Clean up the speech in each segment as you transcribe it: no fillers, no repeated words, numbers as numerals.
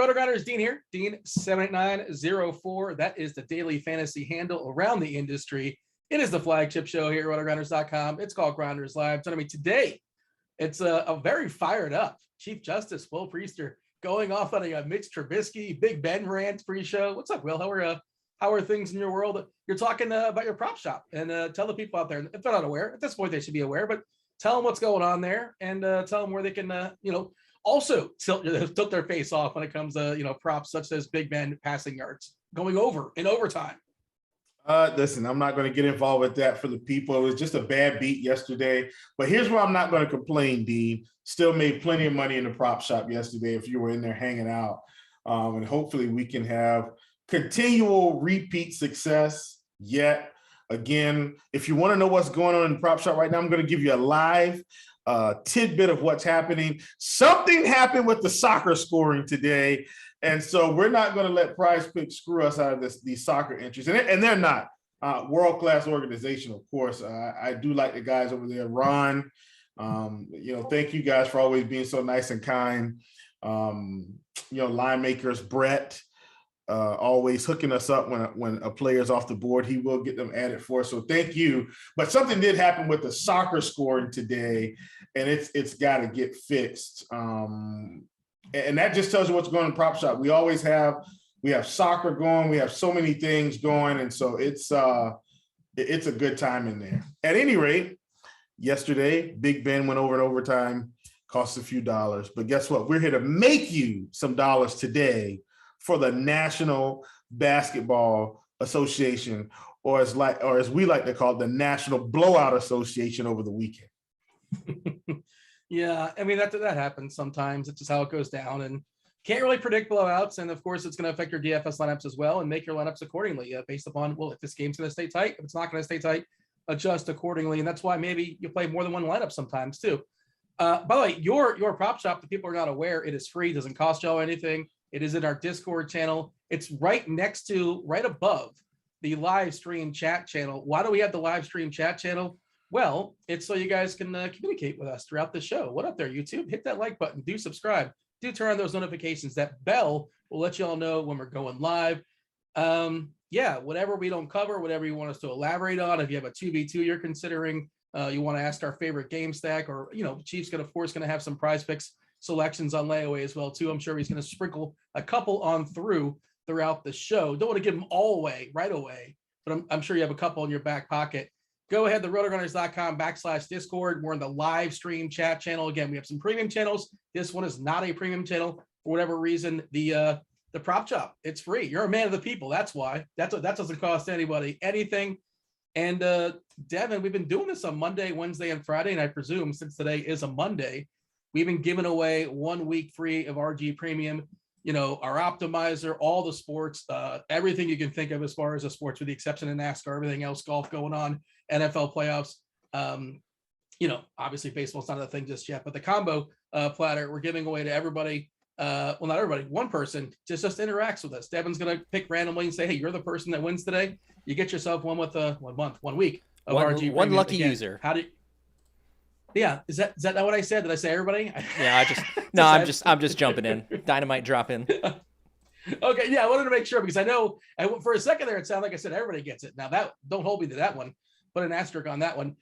Rotogrinders, Dean here, Dean78904. That is the daily fantasy handle around the industry. It is the flagship show here at Rotogrinders.com. It's called Grinderslive. Joining me today, it's a very fired up Chief Justice Will Priester going off on a Mitch Trubisky, Big Ben rant pre-show. What's up, Will? How are things in your world? You're talking about your prop shop, and tell the people out there, if they're not aware, at this point they should be aware, but tell them what's going on there, and tell them where they can, also tilt their face off when it comes to, props such as Big Ben passing yards going over in overtime. Listen, I'm not going to get involved with that for the people. It was just a bad beat yesterday. But here's where I'm not going to complain, Dean. Still made plenty of money in the prop shop yesterday if you were in there hanging out. And hopefully we can have continual repeat success yet. Again, if you want to know what's going on in the prop shop right now, I'm going to give you a live tidbit of what's happening. Something happened with the soccer scoring today. And so we're not going to let Prize Picks screw us out of these soccer entries. And they're not. World-class organization, of course. I do like the guys over there. Ron, thank you guys for always being so nice and kind. Line makers, Brett, always hooking us up when a player's off the board. He will get them added for us. So thank you. But something did happen with the soccer scoring today, and it's got to get fixed. And that just tells you what's going on in prop shop. We have soccer going. We have so many things going. And so it's a good time in there. At any rate, yesterday, Big Ben went over in overtime, cost a few dollars. But guess what? We're here to make you some dollars today for the National Basketball Association, or as we like to call it, the National Blowout Association over the weekend. Yeah, I mean, that happens sometimes. It's just how it goes down, and can't really predict blowouts. And of course, it's going to affect your DFS lineups as well, and make your lineups accordingly based upon, well, if this game's going to stay tight, if it's not going to stay tight, adjust accordingly. And that's why maybe you play more than one lineup sometimes too. By the way, your prop shop, the people are not aware, it is free, doesn't cost y'all anything. It is in our Discord channel. It's right above the live stream chat channel. Why do we have the live stream chat channel? Well, it's so you guys can communicate with us throughout the show. What up there, YouTube? Hit that like button. Do subscribe. Do turn on those notifications. That bell will let you all know when we're going live. Whatever we don't cover, whatever you want us to elaborate on. If you have a 2v2 you're considering, you want to ask our favorite game stack, or, Chief's going to have some Prize Picks selections on layaway as well, too. I'm sure he's going to sprinkle a couple on throughout the show. Don't want to give them all away right away, but I'm sure you have a couple in your back pocket. Go ahead to rotogrinders.com/Discord. We're in the live stream chat channel. Again, we have some premium channels. This one is not a premium channel for whatever reason. The prop shop, it's free. You're a man of the people. That's why. That doesn't cost anybody anything. And Devin, we've been doing this on Monday, Wednesday, and Friday. And I presume since today is a Monday, we've been giving away 1 week free of RG Premium. Our optimizer, all the sports, everything you can think of as far as the sports, with the exception of NASCAR, everything else, golf going on, NFL playoffs. Obviously baseball's not a thing just yet, but the combo platter we're giving away to everybody. Well, not everybody, one person just interacts with us. Devin's going to pick randomly and say, hey, you're the person that wins today. You get yourself one with 1 week of RG. One lucky user. Yeah, is that not what I said? Did I say everybody? Yeah, I'm just jumping in. Dynamite drop in. Okay, yeah, I wanted to make sure, because I know for a second there it sounded like I said everybody gets it. Now that, don't hold me to that one, put an asterisk on that one.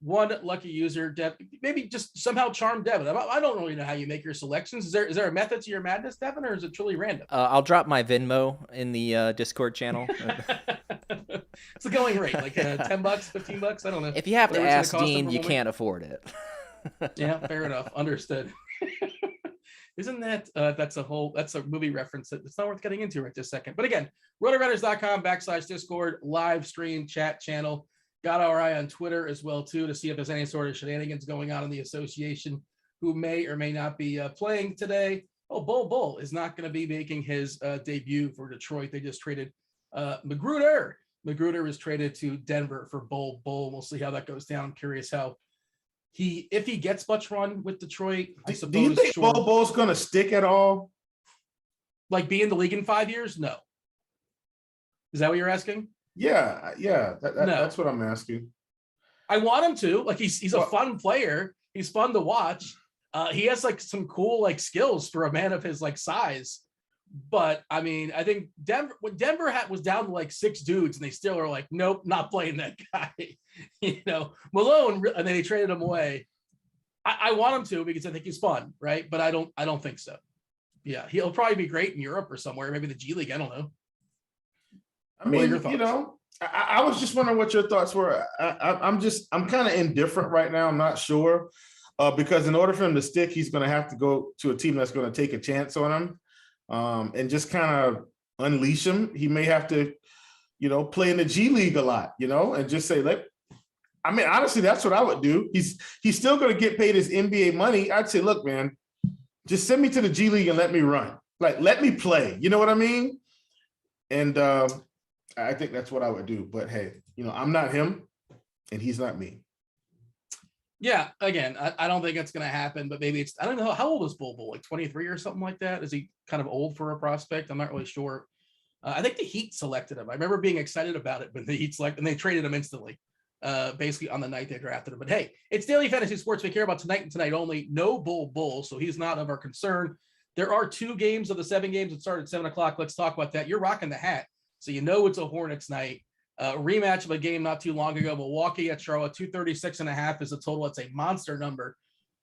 One lucky user. Maybe just somehow charm Devin. I don't really know how you make your selections. Is there a method to your madness, Devin, or is it truly random? I'll drop my Venmo in the Discord channel. It's the going rate, like $10, $15. I don't know. If you have to ask Dean, you can't afford it. Yeah, fair enough. Understood. Isn't that that's a movie reference that it's not worth getting into right this second. But again, rotogrinders.com/Discord live stream chat channel. Got our eye on Twitter as well, too, to see if there's any sort of shenanigans going on in the association, who may or may not be playing today. Oh, Bull is not going to be making his debut for Detroit. They just traded Magruder. Magruder is traded to Denver for Bull. We'll see how that goes down. I'm curious how if he gets much run with Detroit. I suppose. Do you think Bull's going to stick at all? Like be in the league in 5 years? No. Is that what you're asking? Yeah. No. That's what I'm asking. I want him to. Like he's a fun player. He's fun to watch. He has like some cool like skills for a man of his like size. But I mean, I think Denver was down to like 6 dudes, and they still are like, nope, not playing that guy. Malone, and then they traded him away. I want him to because I think he's fun, right? But I don't think so. Yeah, he'll probably be great in Europe or somewhere, maybe the G League. I don't know. I mean, I was just wondering what your thoughts were. I'm kind of indifferent right now. I'm not sure because in order for him to stick, he's going to have to go to a team that's going to take a chance on him. And just kind of unleash him. He may have to, play in the G League a lot, and just say, honestly, that's what I would do. He's still going to get paid his NBA money. I'd say, look, man, just send me to the G League and let me run. Like, let me play. You know what I mean? And I think that's what I would do. But hey, I'm not him and he's not me. Yeah, again, I don't think it's going to happen, but maybe I don't know. How old is Bol Bol? Like 23 or something like that? Is he kind of old for a prospect? I'm not really sure. I think the Heat selected him. I remember being excited about it when the Heat selected, and they traded him instantly, basically on the night they drafted him. But hey, it's Daily Fantasy Sports. We care about tonight and tonight only. No Bol Bol, so he's not of our concern. There are 2 games of the 7 games that start at 7 o'clock. Let's talk about that. You're rocking the hat, so it's a Hornets night. Rematch of a game not too long ago. Milwaukee at Charlotte, 236.5 is the total. It's a monster number.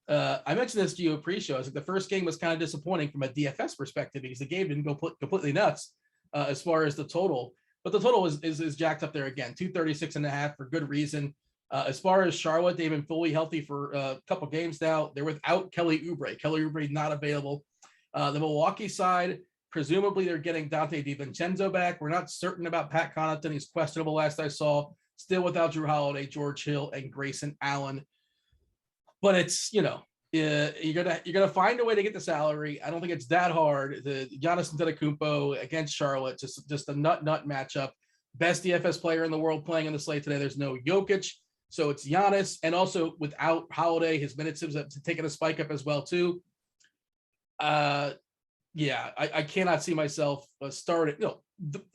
I mentioned this to you pre-show. I was like, the first game was kind of disappointing from a DFS perspective because the game didn't go completely nuts as far as the total. But the total is jacked up there again, 236.5 for good reason. As far as Charlotte, they've been fully healthy for a couple games now. They're without Kelly Oubre. Kelly Oubre not available. The Milwaukee side, presumably they're getting Dante DiVincenzo back. We're not certain about Pat Connaughton. He's questionable last I saw. Still without Drew Holiday, George Hill, and Grayson Allen. But it's, you're gonna find a way to get the salary. I don't think it's that hard. The Giannis Antetokounmpo against Charlotte, just a nut matchup. Best DFS player in the world playing on the slate today. There's no Jokic, so it's Giannis, and also without Holiday, his minutes have taken a spike up as well too. Yeah, I cannot see myself starting.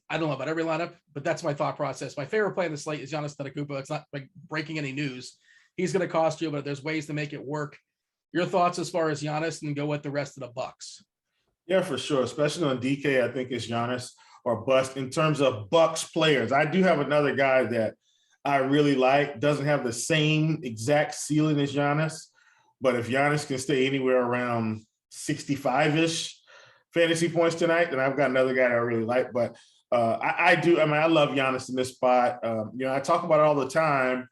I don't know about every lineup, but that's my thought process. My favorite play in the slate is Giannis Antetokounmpo. It's not like breaking any news. He's going to cost you, but there's ways to make it work. Your thoughts as far as Giannis, and go with the rest of the Bucks. Yeah, for sure. Especially on DK, I think it's Giannis or bust in terms of Bucks players. I do have another guy that I really like. Doesn't have the same exact ceiling as Giannis, but if Giannis can stay anywhere around 65-ish fantasy points tonight, then I've got another guy that I really like. But I love Giannis in this spot. I talk about it all the time.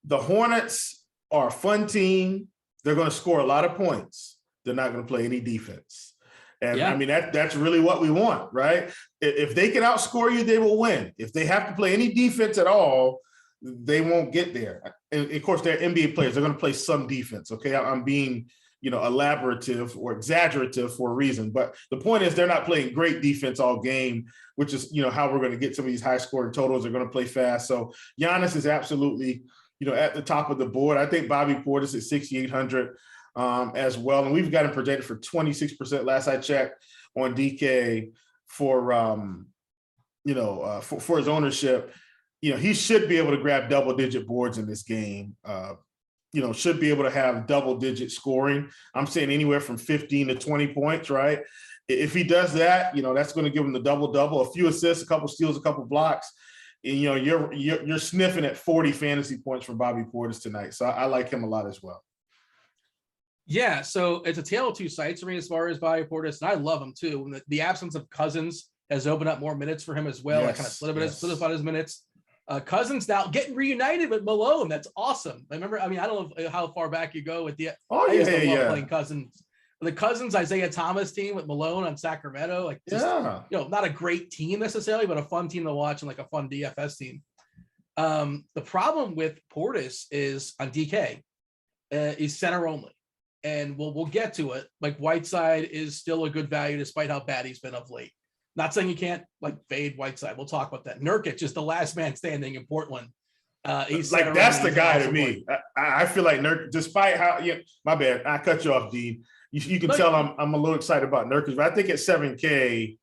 The Hornets are a fun team. They're going to score a lot of points. They're not going to play any defense. And yeah. That's really what we want, right? If they can outscore you, they will win. If they have to play any defense at all, they won't get there. And of course, they're NBA players. They're going to play some defense. Okay. I'm being, elaborative or exaggerative for a reason. But the point is they're not playing great defense all game, which is, how we're going to get some of these high scoring totals. They're going to play fast. So Giannis is absolutely, at the top of the board. I think Bobby Portis at 6,800 as well. And we've got him projected for 26% last I checked on DK for his ownership. He should be able to grab double-digit boards in this game. Should be able to have double-digit scoring. I'm saying anywhere from 15 to 20 points, right? If he does that, that's going to give him the double-double, a few assists, a couple steals, a couple blocks. And, you're sniffing at 40 fantasy points for Bobby Portis tonight. So I like him a lot as well. Yeah, so it's a tale of two sides for me as far as Bobby Portis, and I love him too. The absence of Cousins has opened up more minutes for him as well. Yes, I kind of solidified his minutes. Cousins now getting reunited with Malone. That's awesome. I don't know how far back you go with the. I used to love playing Cousins. The Cousins Isaiah Thomas team with Malone on Sacramento, not a great team necessarily, but a fun team to watch and like a fun DFS team. The problem with Portis is on DK, he's center only, and we'll get to it. Like Whiteside is still a good value despite how bad he's been of late. Not saying you can't fade Whiteside. We'll talk about that. Nurkic is the last man standing in Portland. He's like that's the guy to me. I feel like Nurkic, despite how my bad, I cut you off, Dean. You can tell I'm a little excited about Nurkic, but I think at 7K,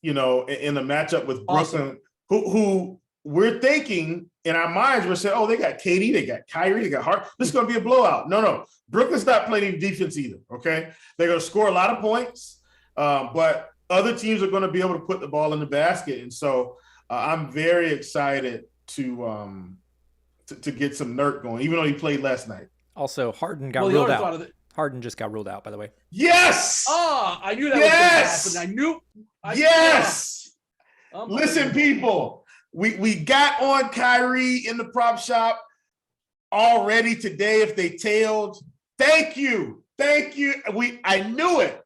in the matchup with Brooklyn, who we're thinking in our minds, we're saying, oh, they got KD, they got Kyrie, they got Hart. This is going to be a blowout. No. Brooklyn's not playing any defense either, okay? They're going to score a lot of points, but other teams are going to be able to put the ball in the basket. And so I'm very excited to get some Nurk going, even though he played last night. Also, Harden got ruled out. Harden just got ruled out, by the way. Yes! Oh, I knew that was going to happen. Yes! Listen, people, we got on Kyrie in the prop shop already today if they tailed. Thank you. I knew it.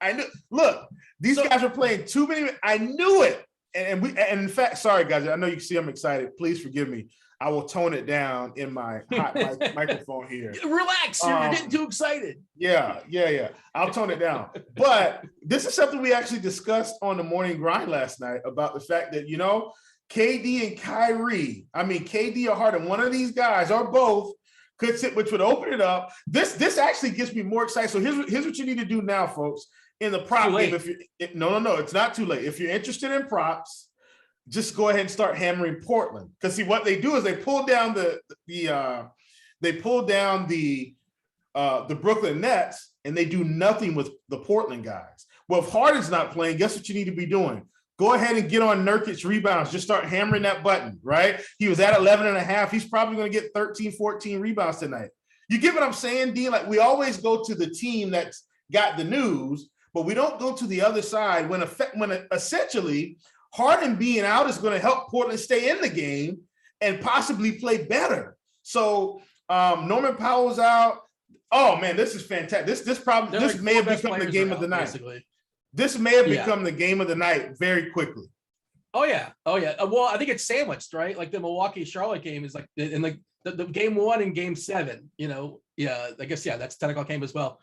Look, these guys are playing too many. I knew it. And in fact, sorry, guys, I know you can see I'm excited. Please forgive me. I will tone it down in my hot microphone here. Relax, you're getting too excited. Yeah. I'll tone it down. But this is something we actually discussed on the morning grind last night about the fact that, KD and Kyrie, KD or Harden, one of these guys or both could sit, which would open it up. This actually gets me more excited. So here's what you need to do now, folks. In the prop game, no, it's not too late. If you're interested in props, just go ahead and start hammering Portland. Because see, what they do is they pull down the Brooklyn Nets, and they do nothing with the Portland guys. Well, if Harden's not playing, guess what you need to be doing? Go ahead and get on Nurkic's rebounds. Just start hammering that button, right? He was at 11.5. He's probably going to get 13, 14 rebounds tonight. You get what I'm saying, Dean? Like, we always go to the team that's got the news, but we don't go to the other side when essentially Harden being out is going to help Portland stay in the game and possibly play better. So Norman Powell's out. Oh man, this is fantastic. This may have become the game of the night. Basically. This may have become the game of the night very quickly. Oh yeah. Well, I think it's sandwiched, right? Like the Milwaukee-Charlotte game is like in the game 1 and game 7. I guess that's 10 o'clock game as well.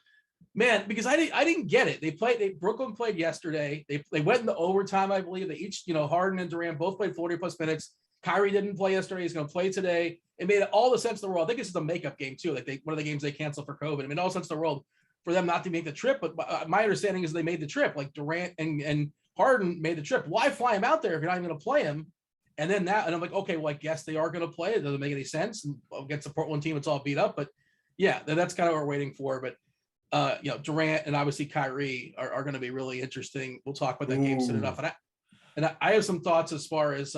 Man, because I didn't get it. Brooklyn played yesterday. They went into overtime, I believe. They each, Harden and Durant both played 40+ minutes. Kyrie didn't play yesterday. He's going to play today. It made all the sense in the world. I think this is a makeup game too. Like one of the games they canceled for COVID. It made all the sense in the world for them not to make the trip. But my understanding is they made the trip. Like Durant and Harden made the trip. Why fly him out there if you're not even going to play him? And I'm like, okay, well, I guess they are going to play. It doesn't make any sense. And against the Portland team, it's all beat up. But yeah, that's kind of what we're waiting for. But Durant and obviously Kyrie are going to be really interesting. We'll talk about that game soon enough. And I have some thoughts as far as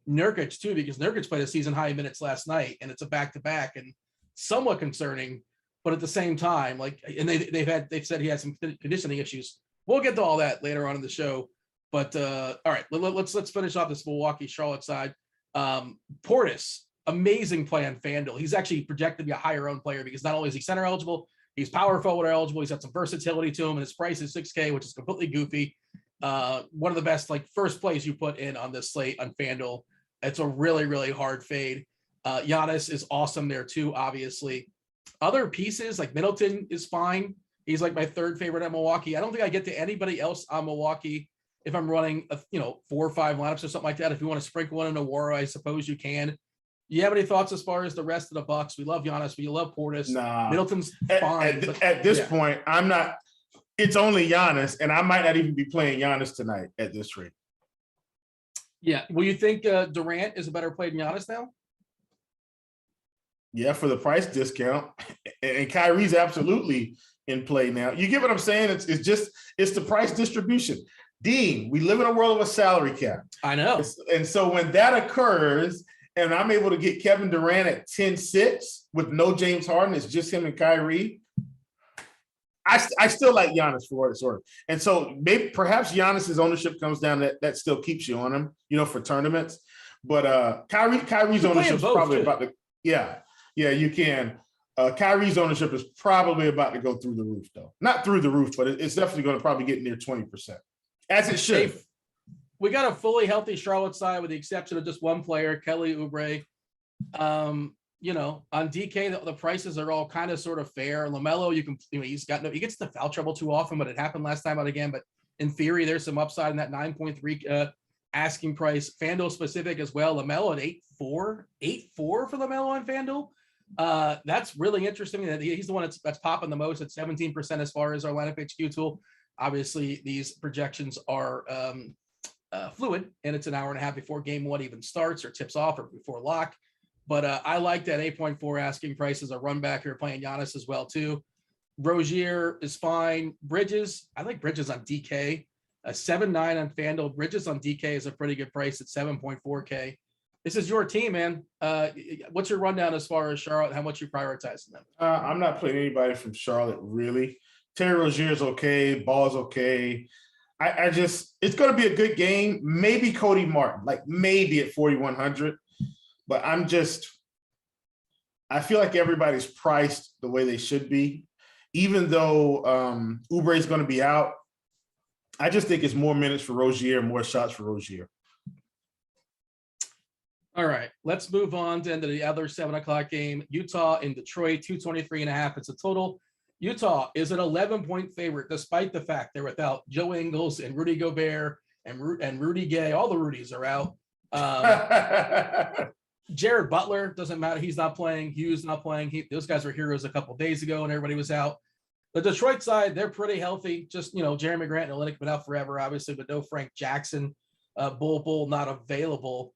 Nurkic too, because Nurkic played a season high minutes last night, and it's a back-to-back and somewhat concerning. But at the same time, they've said he had some conditioning issues. We'll get to all that later on in the show. But all right, let's finish off this Milwaukee-Charlotte side. Portis, amazing play on FanDuel. He's actually projected to be a higher owned player because not only is he center eligible, he's power forward eligible. He's got some versatility to him, and his price is $6K, which is completely goofy. One of the best first plays you put in on this slate on FanDuel. It's a really, really hard fade. Giannis is awesome there too, obviously. Other pieces like Middleton is fine. He's like my third favorite at Milwaukee. I don't think I get to anybody else on Milwaukee if I'm running 4 or 5 lineups or something like that. If you want to sprinkle one in Aurora, I suppose you can. You have any thoughts as far as the rest of the Bucks? We love Giannis. We love Portis. Nah. Middleton's fine. At this point, I'm not. It's only Giannis, and I might not even be playing Giannis tonight at this rate. Yeah. Well, you think Durant is a better play than Giannis now? Yeah, for the price discount. And Kyrie's absolutely in play now. You get what I'm saying? It's the price distribution. Dean, we live in a world of a salary cap. I know. And so when that occurs, and I'm able to get Kevin Durant at 10-6 with no James Harden, it's just him and Kyrie. I still like Giannis for what it's worth. And so perhaps Giannis's ownership comes down that still keeps you on him, for tournaments. But Kyrie's ownership is probably about to, yeah, you can. Kyrie's ownership is probably about to go through the roof, though. Not through the roof, but it's definitely going to probably get near 20%, as it should. We got a fully healthy Charlotte side with the exception of just one player, Kelly Oubre. On DK, the prices are all kind of sort of fair. LaMelo, he gets the foul trouble too often, but it happened last time out again. But in theory, there's some upside in that 9.3 asking price. FanDuel specific as well. LaMelo at 8.4 for LaMelo on FanDuel. That's really interesting. That he's the one that's popping the most at 17% as far as our lineup HQ tool. Obviously, these projections are fluid, and it's an hour and a half before game one even starts or tips off or before lock. But I like that 8.4 asking price as a run back here playing Giannis as well too. Rozier is fine. Bridges, I like Bridges on DK. 7.9 on FanDuel. Bridges on DK is a pretty good price at 7.4K. This is your team, man. What's your rundown as far as Charlotte? How much you prioritizing them? I'm not playing anybody from Charlotte, really. Terry Rozier's okay. Ball's okay. I just, it's going to be a good game. Maybe Cody Martin, like maybe at 4,100. But I feel like everybody's priced the way they should be. Even though Oubre is going to be out, I just think it's more minutes for Rozier, more shots for Rozier. All right, let's move on to the other 7 o'clock game. Utah in Detroit, 223.5. It's a total. Utah is an 11-point favorite, despite the fact they're without Joe Ingles and Rudy Gobert and Rudy Gay. All the Rudies are out. Jared Butler, doesn't matter. He's not playing. Hughes not playing. Those guys were heroes a couple days ago and everybody was out. The Detroit side, they're pretty healthy. Just, Jeremy Grant and Olynyk been out forever, obviously, but no Frank Jackson. Bull not available.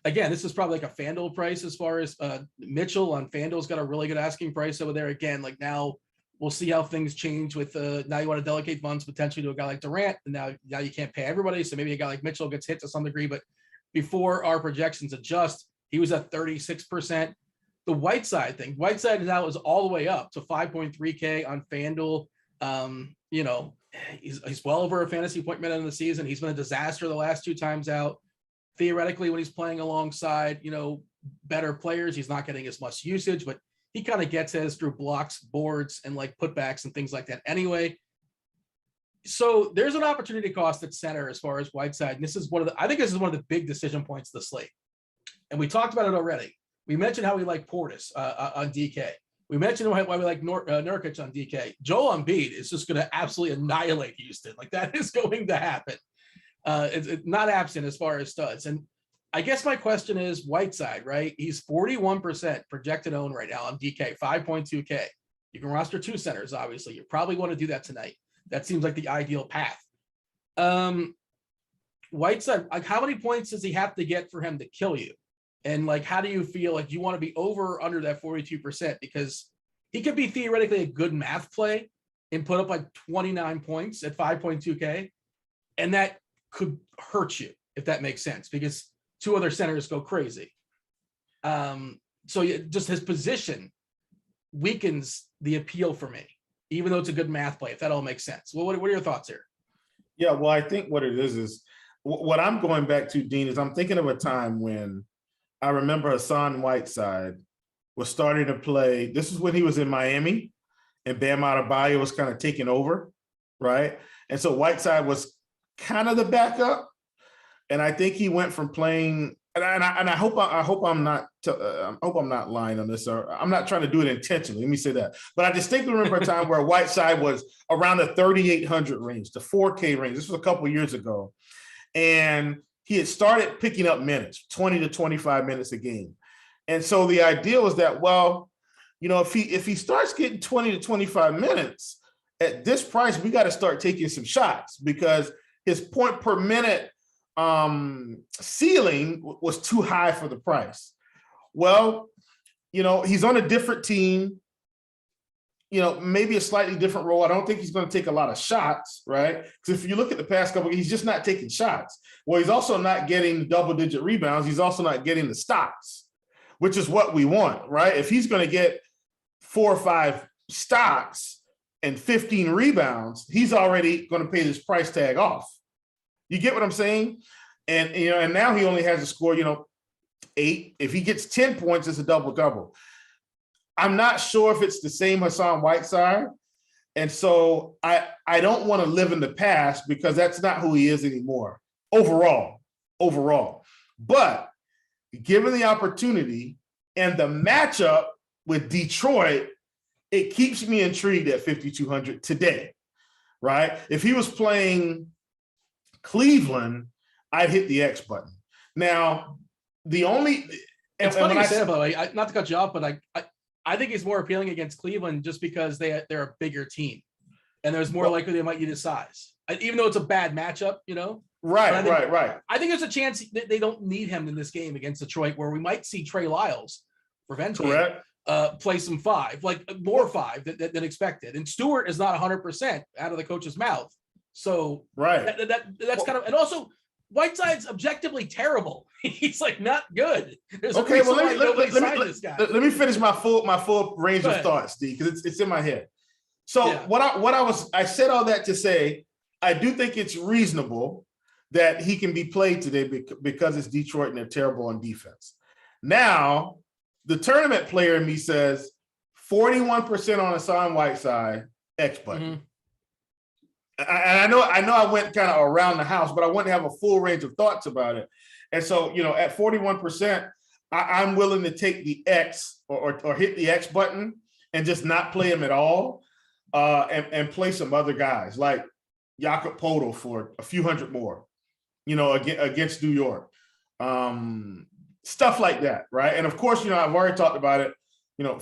Again, this is probably like a FanDuel price as far as Mitchell on FanDuel's got a really good asking price over there. Again, like now we'll see how things change with now you want to delegate funds potentially to a guy like Durant, and now you can't pay everybody. So maybe a guy like Mitchell gets hit to some degree, but before our projections adjust, he was at 36%. The Whiteside thing, Whiteside now is all the way up to 5.3K on FanDuel. He's well over a fantasy point minute in the season. He's been a disaster the last 2 times out. Theoretically, when he's playing alongside, better players, he's not getting as much usage, but he kind of gets his through blocks, boards, and like putbacks and things like that anyway. So there's an opportunity cost at center as far as Whiteside. And this is I think this is one of the big decision points of the slate. And we talked about it already. We mentioned how we like Portis on DK. We mentioned why we like Nurkic on DK. Joel Embiid is just going to absolutely annihilate Houston. Like that is going to happen. It's not absent as far as studs. And I guess my question is Whiteside, right? He's 41% projected own right now on DK, 5.2K. You can roster 2 centers, obviously. You probably want to do that tonight. That seems like the ideal path. Whiteside, like how many points does he have to get for him to kill you? And like, how do you feel like you want to be over or under that 42%? Because he could be theoretically a good math play and put up like 29 points at 5.2K. And that could hurt you, if that makes sense, because 2 other centers go crazy. So just his position weakens the appeal for me, even though it's a good math play, if that all makes sense. Well, what are your thoughts here? Yeah, well, I think what it is what I'm going back to, Dean, is I'm thinking of a time when I remember Hassan Whiteside was starting to play. This is when he was in Miami and Bam Adebayo was kind of taking over, right? And so Whiteside was kind of the backup. And I think he went from playing, and I hope I'm not lying on this, or I'm not trying to do it intentionally. Let me say that. But I distinctly remember a time where Whiteside was around the 3,800 range, the 4K range. This was a couple of years ago. And he had started picking up minutes, 20 to 25 minutes a game. And so the idea was that, well, if he starts getting 20 to 25 minutes at this price, we got to start taking some shots because his point per minute ceiling was too high for the price. Well, he's on a different team, maybe a slightly different role. I don't think he's going to take a lot of shots, right? Because if you look at the past couple, he's just not taking shots. Well, he's also not getting double-digit rebounds. He's also not getting the stocks, which is what we want, right? If he's going to get 4 or 5 stocks and 15 rebounds, he's already going to pay this price tag off. You get what I'm saying? And, and now he only has to score, 8. If he gets 10 points, it's a double-double. I'm not sure if it's the same Hassan Whiteside. And so I don't want to live in the past because that's not who he is anymore overall. But given the opportunity and the matchup with Detroit, it keeps me intrigued at 5,200 today, right? If he was playing Cleveland, I'd hit the X button. Now, it's funny you say that, by the way, not to cut you off, but I think he's more appealing against Cleveland just because they're a bigger team, and there's more likely they might use his size. even though it's a bad matchup, Right. I think there's a chance that they don't need him in this game against Detroit, where we might see Trey Lyles, revenge game, play some 5, like more 5 than expected. And Stewart is not 100% out of the coach's mouth. So that's kind of, and also Whiteside's objectively terrible. He's like not good. There's okay. Well, let me finish my full range of thoughts, D, because it's in my head. So I said all that to say, I do think it's reasonable that he can be played today because it's Detroit and they're terrible on defense. Now, the tournament player in me says 41% on Hassan Whiteside, X button. And I know I went kind of around the house, but I want to have a full range of thoughts about it. And so, at 41%, I'm willing to take the X or hit the X button and just not play him at all, and play some other guys like Jakob Poeltl for a few hundred more, against New York. Stuff like that, right? And of course, I've already talked about it.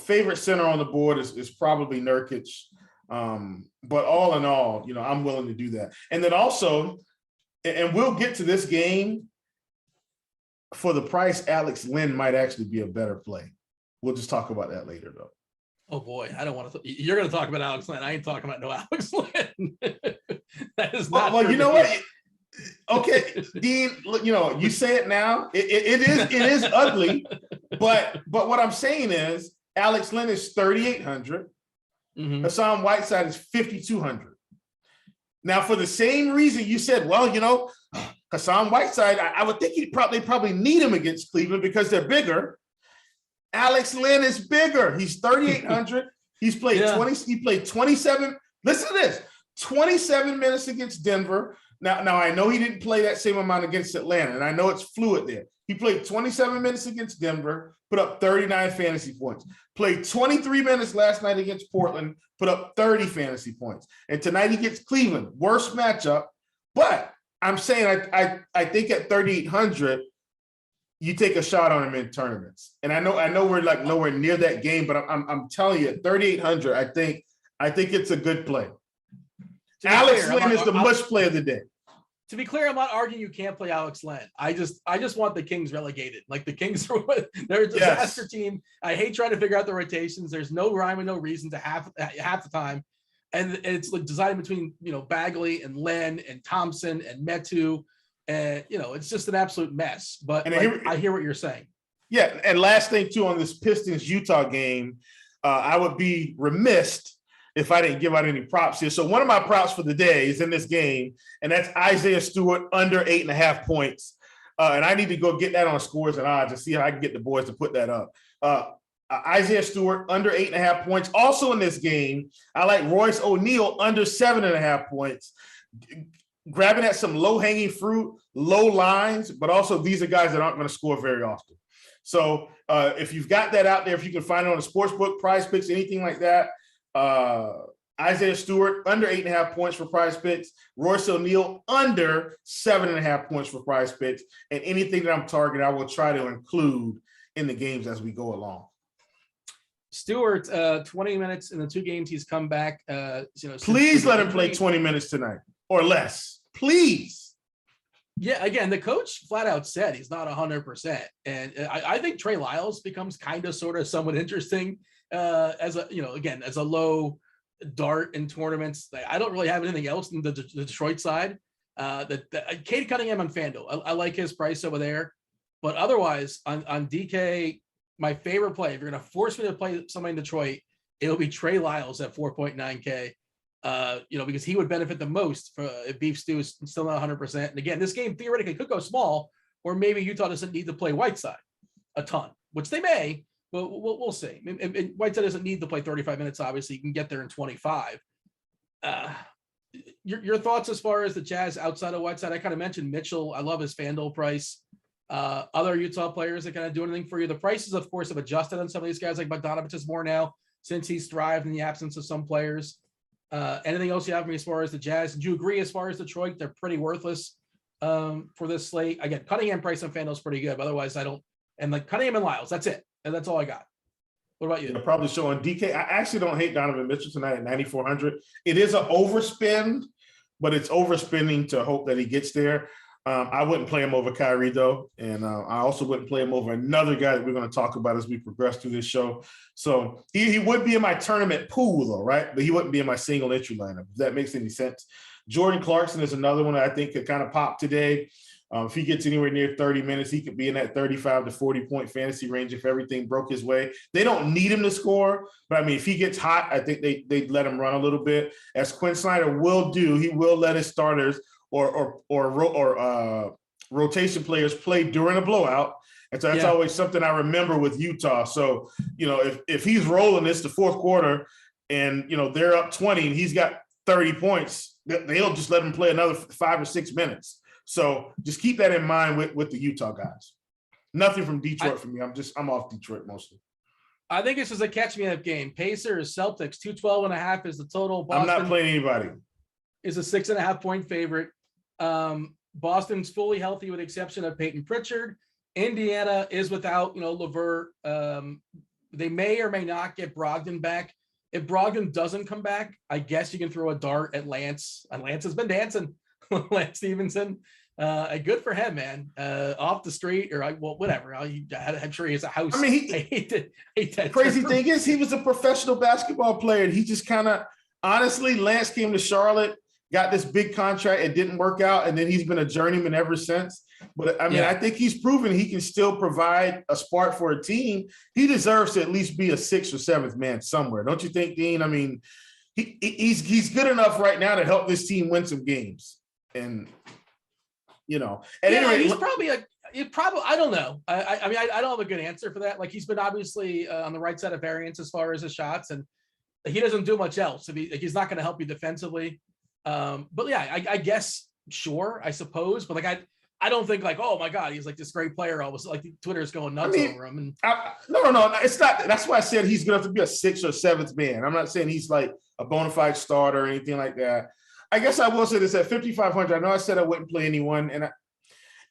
Favorite center on the board is probably Nurkic. But all in all, I'm willing to do that. And then also, and we'll get to this game, for the price, Alex Len might actually be a better play. We'll just talk about that later, though. Oh boy, I don't want to. You're going to talk about Alex Len. I ain't talking about no Alex Len. That is not. Well, you know what? Okay, Dean. You say it now. It is ugly, but what I'm saying is Alex Len is 3,800. Hassan Whiteside is 5,200. Now, for the same reason you said, well, Hassan Whiteside, I would think they probably need him against Cleveland because they're bigger. Alex Len is bigger. He's 3,800. He's played 20. He played 27. Listen to this: 27 minutes against Denver. Now I know he didn't play that same amount against Atlanta, and I know it's fluid there. He played 27 minutes against Denver, put up 39 fantasy points. Played 23 minutes last night against Portland, put up 30 fantasy points. And tonight he gets Cleveland, worst matchup. But I'm saying I think at 3,800, you take a shot on him in tournaments. And I know we're like nowhere near that game, but I'm telling you, at 3,800, I think it's a good play. Alex Len is the mush play of the day. To be clear, I'm not arguing you can't play Alex Len. I just want the Kings relegated. Like the Kings they're a disaster team. I hate trying to figure out the rotations. There's no rhyme and no reason to half the time. And it's like deciding between, Bagley and Len and Thompson and Metu. And, it's just an absolute mess. But I hear what you're saying. Yeah. And last thing too, on this Pistons-Utah game, I would be remiss if I didn't give out any props here. So one of my props for the day is in this game, and that's Isaiah Stewart under 8.5 points. And I need to go get that on Scores and Odds to see how I can get the boys to put that up. Isaiah Stewart under 8.5 points. Also in this game, I like Royce O'Neal under 7.5 points. Grabbing at some low-hanging fruit, low lines, but also these are guys that aren't going to score very often. So if you've got that out there, if you can find it on a sportsbook, Prize Picks, anything like that, Isaiah Stewart under 8.5 points for Prize Picks, Royce O'Neal under 7.5 points for Prize Picks, and anything that I'm targeting, I will try to include in the games as we go along. Stewart, 20 minutes in the 2 games he's come back. Please let him play 20 minutes tonight or less, please. Yeah, again, the coach flat out said he's not 100%, and I think Trey Lyles becomes kind of, sort of, somewhat interesting. As a low dart in tournaments. I don't really have anything else in the Detroit side. Cade Cunningham on FanDuel, I like his price over there, but otherwise on DK, my favorite play, if you're going to force me to play somebody in Detroit, it'll be Trey Lyles at 4.9K. Because he would benefit the most if Beef Stew is still not 100%. And again, this game theoretically could go small, or maybe Utah doesn't need to play Whiteside a ton, which they may. Well, we'll see. And Whiteside doesn't need to play 35 minutes. Obviously, you can get there in 25. Your thoughts as far as the Jazz outside of Whiteside? I kind of mentioned Mitchell. I love his FanDuel price. Other Utah players that kind of do anything for you. The prices, of course, have adjusted on some of these guys, like Bogdanovich is more now since he's thrived in the absence of some players. Anything else you have for me as far as the Jazz? Do you agree as far as Detroit? They're pretty worthless for this slate. Again, Cunningham price on FanDuel is pretty good. But otherwise, I don't. And like Cunningham and Lyles, that's it. And that's all I got. What about you? I'm probably showing DK. I actually don't hate Donovan Mitchell tonight at 9,400. It is an overspend, but it's overspending to hope that he gets there. I wouldn't play him over Kyrie, though. And I also wouldn't play him over another guy that we're going to talk about as we progress through this show. So he would be in my tournament pool, though, right? But he wouldn't be in my single entry lineup, if that makes any sense. Jordan Clarkson is another one that I think could kind of pop today. If he gets anywhere near 30 minutes, he could be in that 35 to 40-point fantasy range if everything broke his way. They don't need him to score, but, I mean, if he gets hot, I think they'd let him run a little bit. As Quinn Snyder will do, he will let his starters or rotation players play during a blowout. And so that's always something I remember with Utah. So, if he's rolling this the fourth quarter and, they're up 20 and he's got 30 points, they'll just let him play another 5 or 6 minutes. So just keep that in mind with the Utah guys. Nothing from Detroit for me. I'm off Detroit mostly. I think this is a catch-me-up game. Pacers, Celtics, 212.5 is the total. Boston I'm not playing anybody. Is a 6.5-point favorite. Boston's fully healthy with the exception of Peyton Pritchard. Indiana is without, LeVert. They may or may not get Brogdon back. If Brogdon doesn't come back, I guess you can throw a dart at Lance. And Lance has been dancing. Lance Stevenson. Good for him, man. Off the street or whatever. I'm sure he has a house. I mean, I hate that. Crazy thing is he was a professional basketball player. And he just kind of, honestly, Lance came to Charlotte, got this big contract. It didn't work out. And then he's been a journeyman ever since. But I mean, I think he's proven he can still provide a spark for a team. He deserves to at least be a 6th or 7th man somewhere. Don't you think, Dean? I mean, he's good enough right now to help this team win some games. And, anyway, he's probably I don't know. I mean, I don't have a good answer for that. Like, he's been obviously on the right side of variance as far as his shots, and he doesn't do much else. He's not going to help you defensively. But yeah, I guess, sure, I suppose. But like, I don't think like, oh my God, he's like this great player. Almost like Twitter's going nuts over him. And no, it's not. That's why I said he's going to have to be a 6th or 7th man. I'm not saying he's like a bona fide starter or anything like that. I guess I will say this at 5,500. I know I said I wouldn't play anyone, and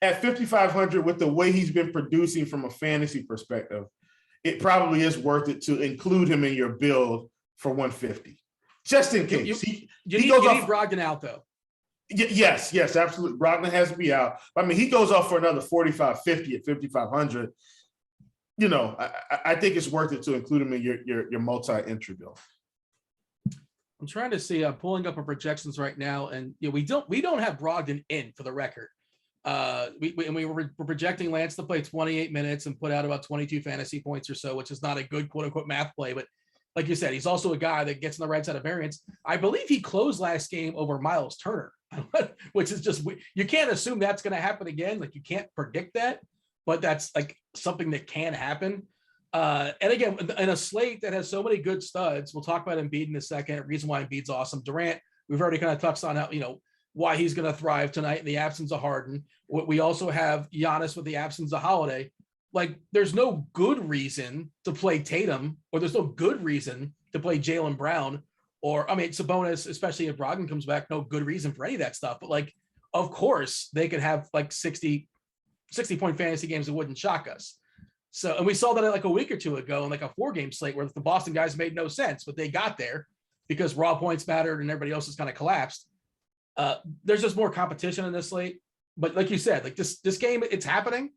at 5,500, with the way he's been producing from a fantasy perspective, it probably is worth it to include him in your build for 150, just in case. You need Brogdon out though. Yes, absolutely. Brogdon has to be out. I mean, he goes off for another 45, 50 at 5,500. I think it's worth it to include him in your multi-entry build. I'm trying to see. I'm pulling up our projections right now, and we don't have Brogdon in for the record. We're projecting Lance to play 28 minutes and put out about 22 fantasy points or so, which is not a good quote unquote math play. But like you said, he's also a guy that gets on the right side of variance. I believe he closed last game over Miles Turner, which is just, you can't assume that's going to happen again. Like, you can't predict that, but that's like something that can happen. And again, in a slate that has so many good studs, we'll talk about Embiid in a second. Reason why Embiid's awesome. Durant, we've already kind of touched on how, why he's going to thrive tonight in the absence of Harden. We also have Giannis with the absence of Holiday. Like, there's no good reason to play Tatum, or there's no good reason to play Jaylen Brown, or, I mean, Sabonis, especially if Brogdon comes back, no good reason for any of that stuff. But like, of course, they could have like 60-point fantasy games that wouldn't shock us. So, and we saw that like a week or two ago in like a 4-game slate where the Boston guys made no sense, but they got there because raw points mattered and everybody else has kind of collapsed. There's just more competition in this slate. But like you said, like this game, it's happening.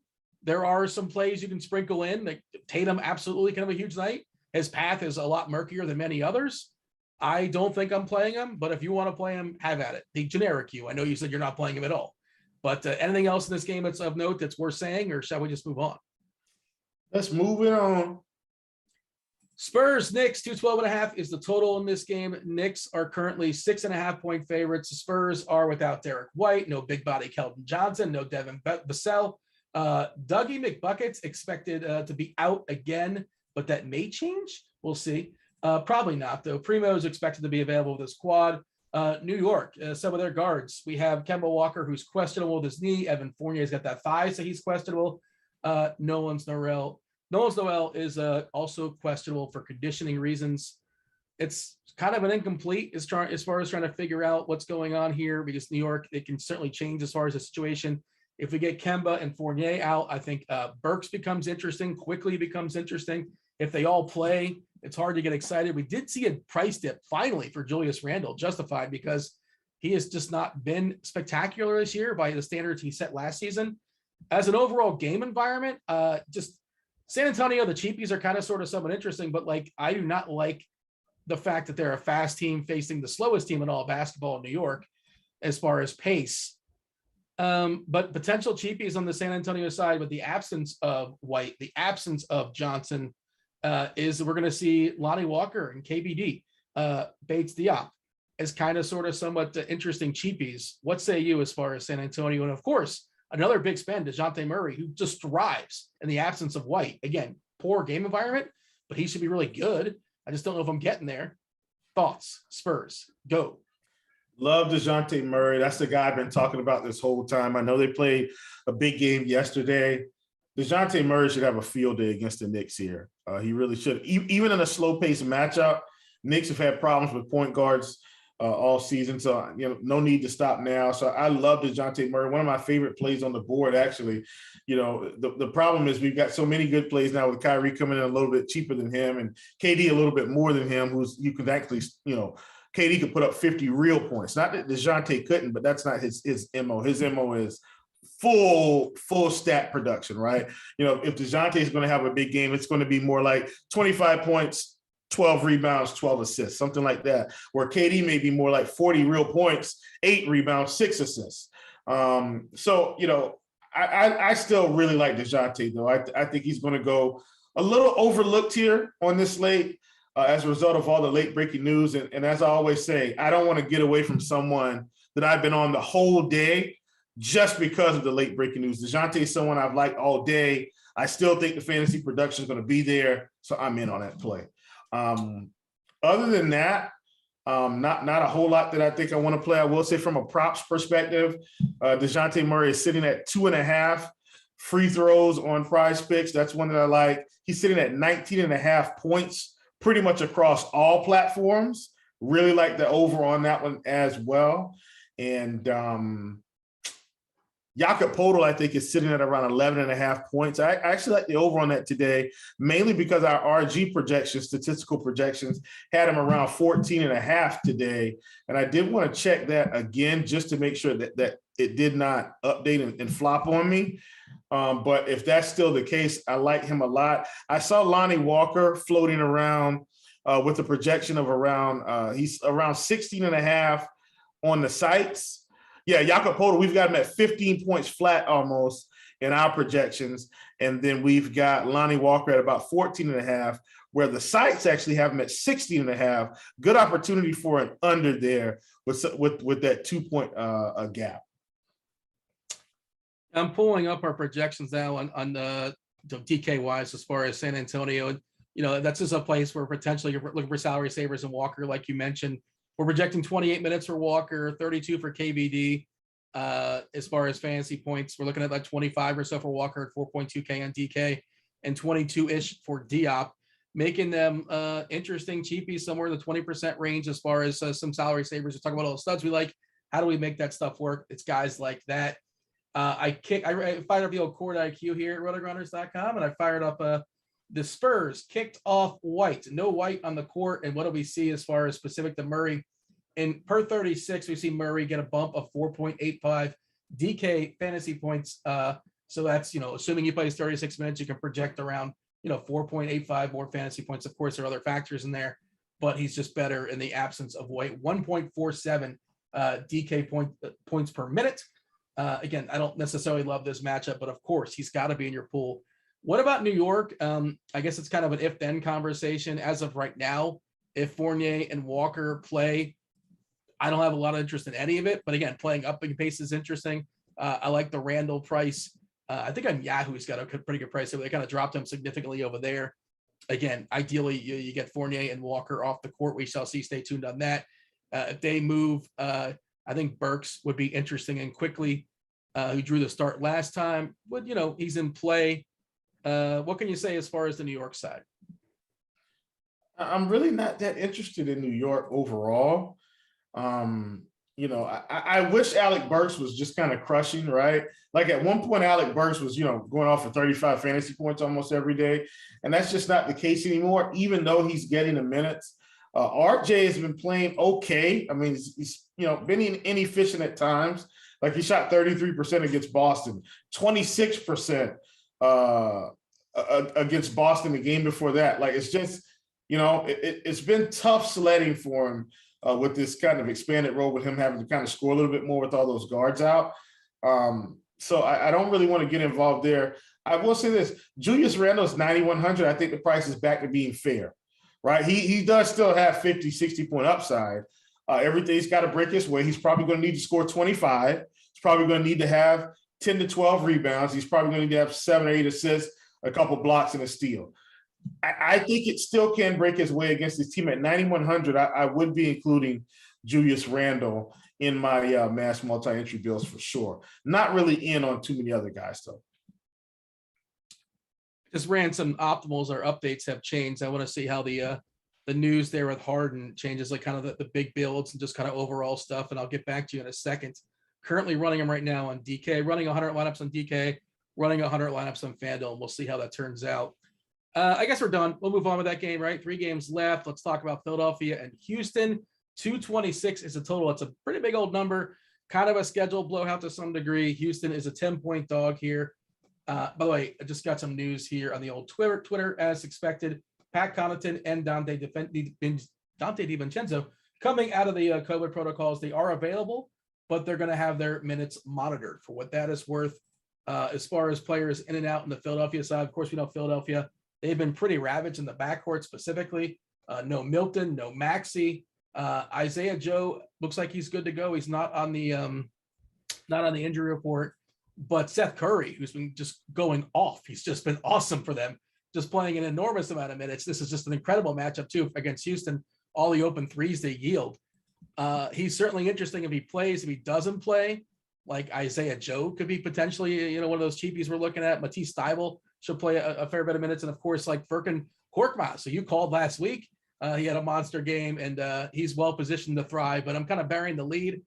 There are some plays you can sprinkle in. Like Tatum absolutely can have a huge night. His path is a lot murkier than many others. I don't think I'm playing him, but if you want to play him, have at it. The generic you. I know you said you're not playing him at all. But anything else in this game that's of note that's worth saying, or shall we just move on? Let's move it on. Spurs, Knicks, 212.5 is the total in this game. Knicks are currently 6.5-point favorites. The Spurs are without Derek White, no big body Keldon Johnson, no Devin Vassell. Dougie McBucket's expected to be out again, but that may change. We'll see. Probably not, though. Primo is expected to be available with his quad. New York, some of their guards. We have Kemba Walker, who's questionable with his knee. Evan Fournier's got that thigh, so he's questionable. Nolan's Noel is also questionable for conditioning reasons. It's kind of an incomplete as far as trying to figure out what's going on here, because New York, it can certainly change as far as the situation. If we get Kemba and Fournier out, I think Burks becomes interesting, quickly becomes interesting. If they all play, it's hard to get excited. We did see a price dip finally for Julius Randle, justified, because he has just not been spectacular this year by the standards he set last season. As an overall game environment, just San Antonio, the cheapies are kind of sort of somewhat interesting, but like I do not like the fact that they're a fast team facing the slowest team in all basketball in New York as far as pace. But potential cheapies on the San Antonio side with the absence of White, the absence of Johnson, is we're going to see Lonnie Walker and KBD, Bates Diop as kind of sort of somewhat interesting cheapies. What say you as far as San Antonio? And of course, another big spend, DeJounte Murray, who just thrives in the absence of White. Again, poor game environment, but he should be really good. I just don't know if I'm getting there. Thoughts, Spurs, go. Love DeJounte Murray. That's the guy I've been talking about this whole time. I know they played a big game yesterday. DeJounte Murray should have a field day against the Knicks here. He really should. Even in a slow-paced matchup, Knicks have had problems with point guards all season, so no need to stop now. So I love DeJounte Murray. One of my favorite plays on the board, actually. The problem is we've got so many good plays now with Kyrie coming in a little bit cheaper than him and KD a little bit more than him, who's you can actually, KD could put up 50 real points. Not that DeJounte couldn't, but that's not his MO. His MO is full stat production, right? If DeJounte is going to have a big game, it's going to be more like 25 points, 12 rebounds, 12 assists, something like that, where KD may be more like 40 real points, 8 rebounds, 6 assists. I still really like DeJounte, though. I think he's going to go a little overlooked here on this slate as a result of all the late breaking news. And as I always say, I don't want to get away from someone that I've been on the whole day just because of the late breaking news. DeJounte is someone I've liked all day. I still think the fantasy production is going to be there, so I'm in on that play. Other than that, not a whole lot that I think I want to play. I will say from a props perspective, DeJounte Murray is sitting at 2.5 free throws on Prize Picks. That's one that I like. He's sitting at 19.5 points pretty much across all platforms. Really like the over on that one as well. And Jakob Poeltl, I think, is sitting at around 11.5 points. I actually like the over on that today, mainly because our RG projections, statistical projections, had him around 14.5 today. And I did want to check that again just to make sure that it did not update and flop on me. But if that's still the case, I like him a lot. I saw Lonnie Walker floating around with a projection of around, he's around 16.5 on the sites. Yeah, Jakob Poeltl, we've got him at 15 points flat almost in our projections. And then we've got Lonnie Walker at about 14.5, where the sites actually have him at 16.5. Good opportunity for an under there with that 2-point gap. I'm pulling up our projections now on the DK wise as far as San Antonio. And, that's just a place where potentially you're looking for salary savers and Walker, like you mentioned. We're projecting 28 minutes for Walker, 32 for KBD. As far as fantasy points, we're looking at like 25 or so for Walker at 4.2K on DK and 22-ish for Diop, making them interesting cheapies somewhere in the 20% range as far as some salary savers. We're talking about all the studs we like. How do we make that stuff work? It's guys like that. I fired up the old Court IQ here at Rotogrinders.com, and I fired up the Spurs kicked off White. No White on the court. And what do we see as far as specific to Murray? And per 36, we see Murray get a bump of 4.85 DK fantasy points. So that's, assuming he plays 36 minutes, you can project around, 4.85 more fantasy points. Of course, there are other factors in there, but he's just better in the absence of White. 1.47 DK points per minute. Again, I don't necessarily love this matchup, but of course, he's got to be in your pool. What about New York? I guess it's kind of an if-then conversation. As of right now, if Fournier and Walker play, I don't have a lot of interest in any of it. But again, playing up in pace is interesting. I like the Randall price. I think on Yahoo, he's got a pretty good price. So they kind of dropped him significantly over there. Again, ideally, you get Fournier and Walker off the court. We shall see. Stay tuned on that. If they move, I think Burks would be interesting and quickly, who drew the start last time. But, he's in play. What can you say as far as the New York side? I'm really not that interested in New York overall. I wish Alec Burks was just kind of crushing, right? Like at one point, Alec Burks was, going off for 35 fantasy points almost every day. And that's just not the case anymore, even though he's getting the minutes. RJ has been playing okay. I mean, he's been inefficient at times. Like he shot 33% against Boston, 26% against Boston the game before that. Like it's just, it's been tough sledding for him with this kind of expanded role, with him having to kind of score a little bit more with all those guards out. So I don't really want to get involved there. I will say this: Julius Randle's 9,100. I think the price is back to being fair, right? He does still have 50, 60 point upside. Everything's got to break his way. He's probably going to need to score 25. He's probably going to need to have 10 to 12 rebounds. He's probably going to need to have 7 or 8 assists, a couple blocks, and a steal. I think it still can break his way against this team at 9,100. I would be including Julius Randle in my mass multi-entry bills for sure. Not really in on too many other guys, though. Just ran some optimals or updates have changed. I want to see how the news there with Harden changes, like kind of the big builds and just kind of overall stuff. And I'll get back to you in a second. Currently running them right now on DK, running 100 lineups on DK, running 100 lineups on FanDuel, and we'll see how that turns out. I guess we're done. We'll move on with that game, right? 3 games left. Let's talk about Philadelphia and Houston. 226 is a total. It's a pretty big old number. Kind of a schedule blowout to some degree. Houston is a 10-point dog here. By the way, I just got some news here on the old Twitter, as expected. Pat Connaughton and Dante DiVincenzo coming out of the COVID protocols. They are available, but they're going to have their minutes monitored for what that is worth. As far as players in and out in the Philadelphia side, of course, we know Philadelphia, they've been pretty ravaged in the backcourt specifically. No Milton, no Maxey. Isaiah Joe looks like he's good to go. He's not on the injury report. But Seth Curry, who's been just going off, he's just been awesome for them, just playing an enormous amount of minutes. This is just an incredible matchup too against Houston. All the open threes they yield. He's certainly interesting if he plays. If he doesn't play, like Isaiah Joe could be potentially, one of those cheapies we're looking at. Matisse Thybulle should play a fair bit of minutes, and of course, like Furkan Korkmaz, so you called last week. He had a monster game, and he's well positioned to thrive. But I'm kind of burying the lead.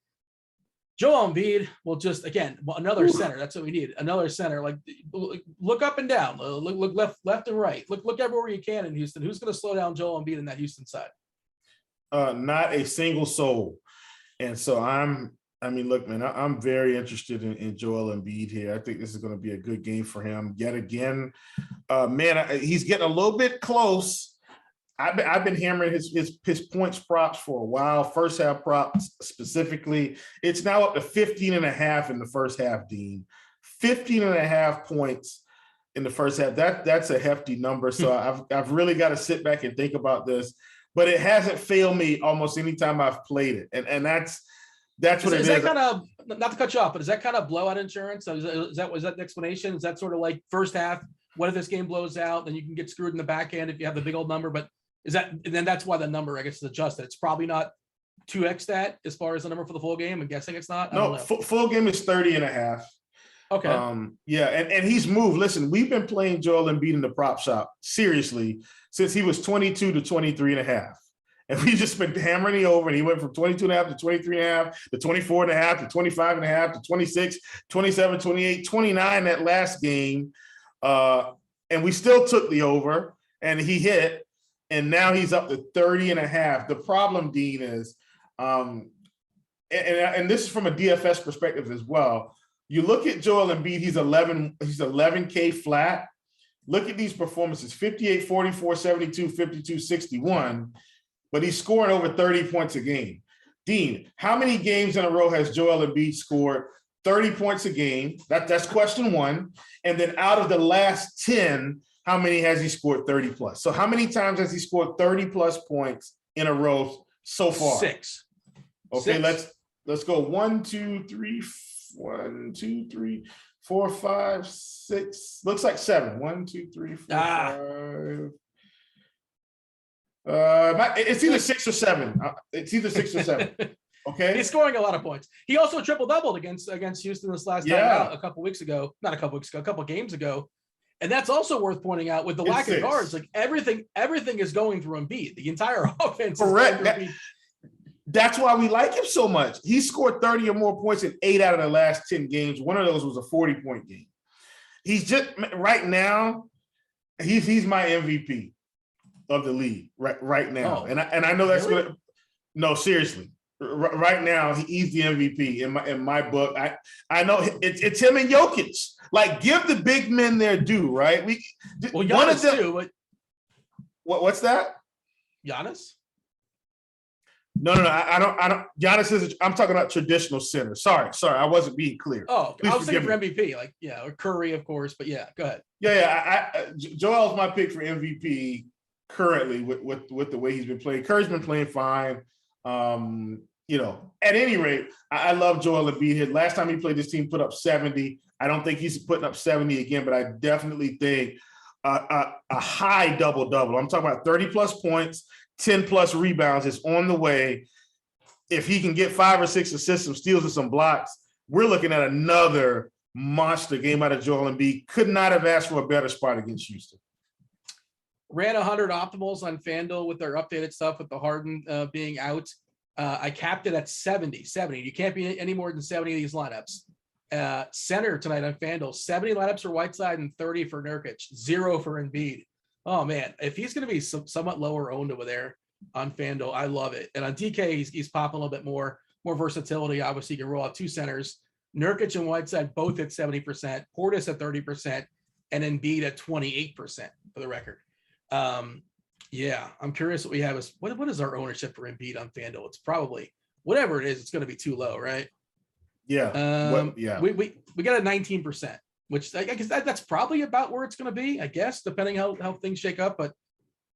Joel Embiid will just, again, another center. That's what we need. Another center. Like, look up and down. Look left and right. Look everywhere you can in Houston. Who's going to slow down Joel Embiid in that Houston side? Not a single soul. And so look, man, I'm very interested in Joel Embiid here. I think this is going to be a good game for him yet again. He's getting a little bit close. I've been hammering his points props for a while. First half props specifically. It's now up to 15.5 in the first half, Dean. 15.5 points in the first half. That's a hefty number. So I've really got to sit back and think about this. But it hasn't failed me almost any time I've played it. And that's what it is. Is that kind of, not to cut you off, but is that kind of blowout insurance? So was that the explanation? Is that sort of like first half, what if this game blows out? Then you can get screwed in the back end if you have the big old number. But then that's why the number, I guess, is adjusted. It's probably not 2x that as far as the number for the full game. I'm guessing it's not. No, full game is 30.5. Okay. And he's moved. Listen, we've been playing Joel Embiid in the prop shop seriously since he was 22 to 23.5. And we've just been hammering it over, and he went from 22.5 to 23.5 to 24.5 to 25.5 to 26, 27, 28, 29 that last game. And we still took the over, and he hit. And now he's up to 30.5. The problem, Dean, is, and this is from a DFS perspective as well. You look at Joel Embiid, he's 11K flat. Look at these performances: 58, 44, 72, 52, 61. But he's scoring over 30 points a game. Dean, how many games in a row has Joel Embiid scored 30 points a game? That's question one. And then out of the last 10, how many has he scored 30 plus? So how many times has he scored 30 plus points in a row so far? 6. Okay, 6. Let's go 1, 2, 3, 4, 5, 6. Looks like 7. 1, 2, 3, 4, 5. It's either 6 or 7. It's either 6 or 7. Okay. He's scoring a lot of points. He also triple-doubled against Houston this last time out a couple weeks ago. Not a couple weeks ago, a couple games ago. And that's also worth pointing out with the lack of guards. Like everything is going through Embiid. The entire offense. Correct. That's why we like him so much. He scored 30 or more points in 8 out of the last 10 games. One of those was a 40-point game. He's just right now. He's my MVP. of the league right now. Oh, And I know that's really? going to, no, seriously. Right now, he's the MVP in my book. I know it's him and Jokic. Like, give the big men their due, right? Well, Giannis one of them, too, but what's that? Giannis? No. I don't. Giannis is. I'm talking about traditional center. Sorry. I wasn't being clear. Oh, Please I was thinking for me. MVP, like or Curry, of course. But yeah, go ahead. Yeah. Joel's my pick for MVP currently with the way he's been playing. Curry's been playing fine. At any rate, I love Joel Embiid. Last time he played, this team put up 70. I don't think he's putting up 70 again, but I definitely think a high double-double. I'm talking about 30-plus points, 10-plus rebounds is on the way. If he can get 5 or 6 assists, some steals, and some blocks, we're looking at another monster game out of Joel Embiid. Could not have asked for a better spot against Houston. Ran 100 optimals on FanDuel with their updated stuff with the Harden being out. I capped it at 70. You can't be any more than 70 of these lineups. Center tonight on FanDuel, 70 lineups for Whiteside and 30 for Nurkic, 0 for Embiid. Oh man, if he's going to be somewhat lower owned over there on FanDuel, I love it. And on DK, he's popping a little bit more versatility. Obviously, you can roll out 2 centers. Nurkic and Whiteside both at 70%, Portis at 30%, and Embiid at 28% for the record. Yeah, I'm curious what we have is what is our ownership for Embiid on FanDuel? It's probably whatever it is, it's going to be too low, right? Yeah. We got a 19%, which I guess that's probably about where it's going to be, I guess, depending how things shake up. But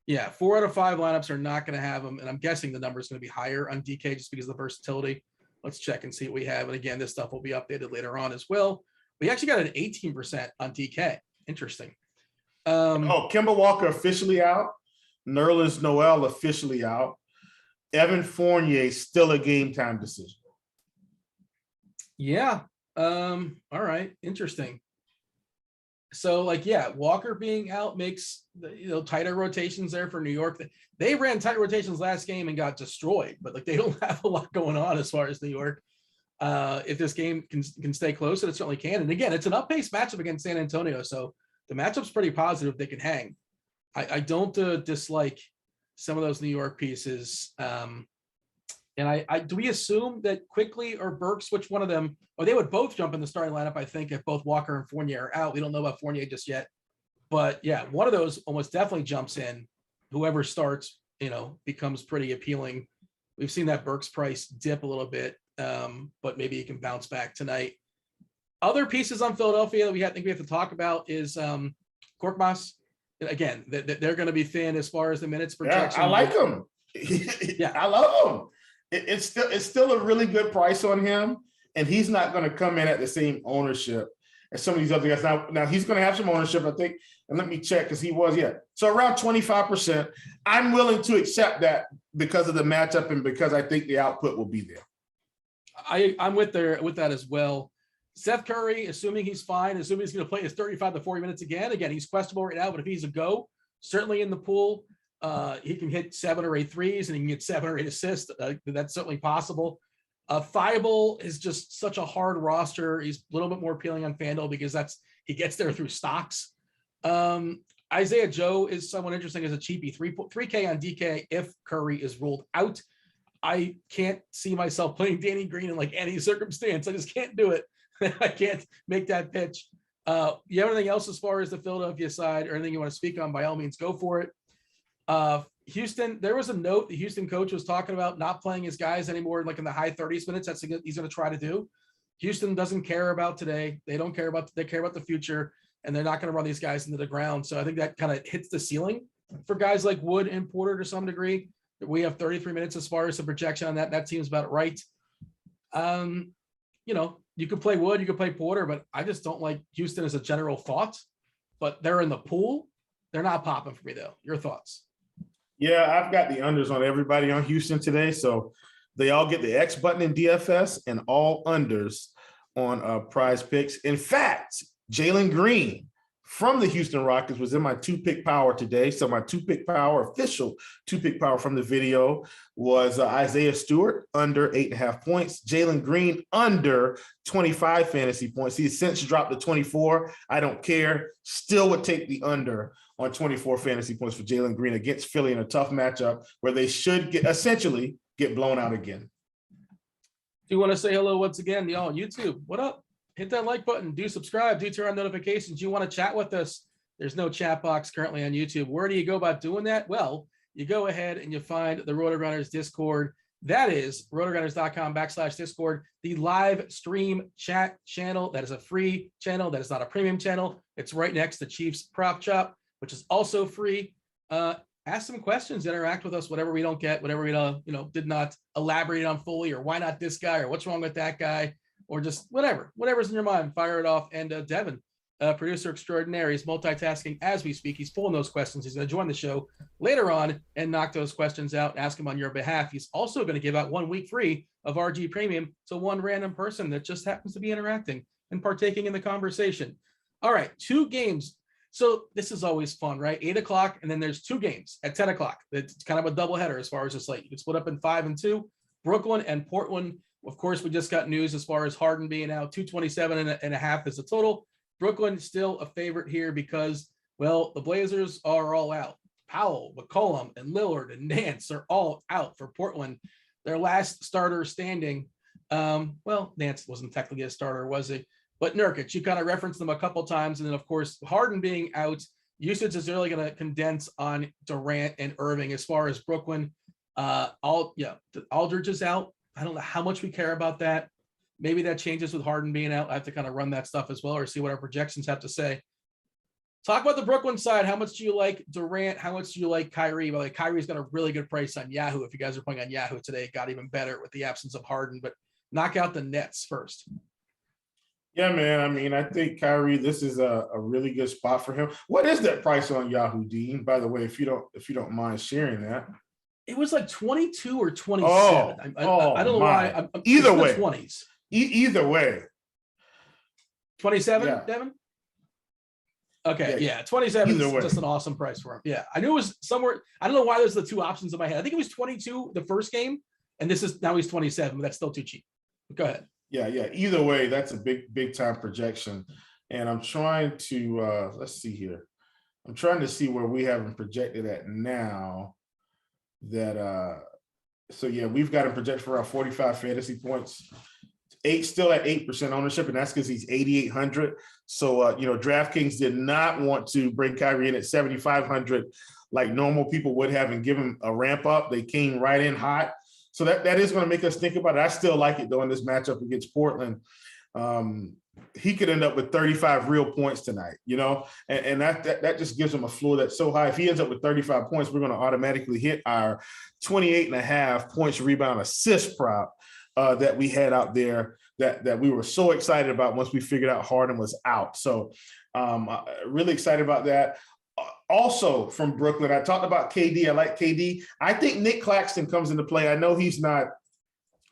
yeah, 4 out of 5 lineups are not going to have them, and I'm guessing the number is going to be higher on DK just because of the versatility. Let's check and see what we have. And again, this stuff will be updated later on as well. We actually got an 18% on DK. Interesting. Kemba Walker officially out. Nerlens Noel officially out. Evan Fournier still a game time decision. Yeah. All right. Interesting. So Walker being out makes tighter rotations there for New York. They ran tight rotations last game and got destroyed, but they don't have a lot going on as far as New York. If this game can stay close, and it certainly can. And again, it's an up-paced matchup against San Antonio, so the matchup's pretty positive. They can hang. I don't dislike some of those New York pieces. And do we assume that Quickly or Burks, which one of them, or they would both jump in the starting lineup, I think, if both Walker and Fournier are out. We don't know about Fournier just yet. But yeah, one of those almost definitely jumps in. Whoever starts, becomes pretty appealing. We've seen that Burks price dip a little bit, but maybe he can bounce back tonight. Other pieces on Philadelphia that I think we have to talk about is Korkmaz. Again, they're going to be thin as far as the minutes projection. Yeah, I like him. Yeah, I love him. It's still a really good price on him, and he's not going to come in at the same ownership as some of these other guys. Now he's going to have some ownership, I think. And let me check because he was, so around 25%. I'm willing to accept that because of the matchup and because I think the output will be there. I'm with that as well. Seth Curry, assuming he's fine, assuming he's going to play his 35 to 40 minutes again. Again, he's questionable right now, but if he's a go, certainly in the pool, he can hit 7 or 8 threes and he can get 7 or 8 assists. That's certainly possible. Thibault is just such a hard roster. He's a little bit more appealing on FanDuel because he gets there through stocks. Isaiah Joe is someone interesting as a cheapie, 3K on DK if Curry is ruled out. I can't see myself playing Danny Green in any circumstance. I just can't do it. I can't make that pitch. You have anything else as far as the Philadelphia side or anything you want to speak on? By all means, go for it. Houston, there was a note the Houston coach was talking about not playing his guys anymore, in the high 30s minutes. That's what he's going to try to do. Houston doesn't care about today. They care about the future, and they're not going to run these guys into the ground. So I think that kind of hits the ceiling for guys like Wood and Porter to some degree. We have 33 minutes as far as the projection on that. That seems about right. You could play Wood, you could play Porter, but I just don't like Houston as a general thought. But they're in the pool. They're not popping for me, though. Your thoughts? Yeah, I've got the unders on everybody on Houston today. So they all get the X button in DFS and all unders on Prize Picks. In fact, Jalen Green from the Houston Rockets was in my 2-pick power today. So my 2-pick power, official 2-pick power from the video was Isaiah Stewart under 8.5 points. Jalen Green under 25 fantasy points. He's since dropped to 24. I don't care. Still would take the under on 24 fantasy points for Jalen Green against Philly in a tough matchup where they should essentially get blown out again. Do you want to say hello once again, y'all on YouTube? What up? Hit that like button. Do subscribe. Do turn on notifications. You want to chat with us? There's no chat box currently on YouTube. Where do you go about doing that? Well, you go ahead and you find the Rotogrinders Discord. That is rotogrinders.com/Discord, the live stream chat channel. That is a free channel. That is not a premium channel. It's right next to Chiefs Prop Chop, which is also free. Ask some questions, interact with us, whatever we don't get, whatever we did not elaborate on fully, or why not this guy, or what's wrong with that guy, or just whatever's in your mind, fire it off. And Devin, producer extraordinaire, he's multitasking as we speak. He's pulling those questions. He's going to join the show later on and knock those questions out and ask him on your behalf. He's also going to give out 1 week free of RG Premium to one random person that just happens to be interacting and partaking in the conversation. All right, 2 games. So this is always fun, right? 8 o'clock, and then there's 2 games at 10 o'clock. It's kind of a doubleheader as far as the slate. You can split up in 5 and 2. Brooklyn and Portland. Of course, we just got news as far as Harden being out. 227 and a half is the total. Brooklyn still a favorite here because, well, the Blazers are all out. Powell, McCollum, and Lillard and Nance are all out for Portland. Their last starter standing. Well, Nance wasn't technically a starter, was he? But Nurkic, you kind of referenced them a couple times. And then, of course, Harden being out, usage is really going to condense on Durant and Irving. As far as Brooklyn, Aldridge is out. I don't know how much we care about that. Maybe that changes with Harden being out. I have to kind of run that stuff as well, or see what our projections have to say. Talk about the Brooklyn side. How much do you like Durant? How much do you like Kyrie? Well, Kyrie's got a really good price on Yahoo. If you guys are playing on Yahoo today, it got even better with the absence of Harden. But knock out the Nets first. Yeah, man. I mean, I think Kyrie, this is a really good spot for him. What is that price on Yahoo, Dean? By the way, if you don't mind sharing that. It was like 22 or 27. I don't know why. Either way. 20s. Either way. 27, yeah. Devin? Okay, yeah. 27 is way. Just an awesome price for him. Yeah, I knew it was somewhere. I don't know why there's the 2 options in my head. I think it was 22 the first game, and now he's 27, but that's still too cheap. Go ahead. Yeah. Either way, that's a big time projection. And I'm trying to let's see here. I'm trying to see where we have him projected at now. So yeah, we've got him projected for around 45 fantasy points. Still at 8% ownership, and that's because he's 8,800. So DraftKings did not want to bring Kyrie in at 7,500 like normal people would have and give him a ramp up. They came right in hot. So that is going to make us think about it. I still like it though in this matchup against Portland. He could end up with 35 real points tonight, and that just gives him a floor that's so high. If he ends up with 35 points, we're going to automatically hit our 28.5 points rebound assist prop that we had out there that we were so excited about once we figured out Harden was out. So really excited about that. Also from Brooklyn, I talked about KD. I like KD. I think Nick Claxton comes into play. I know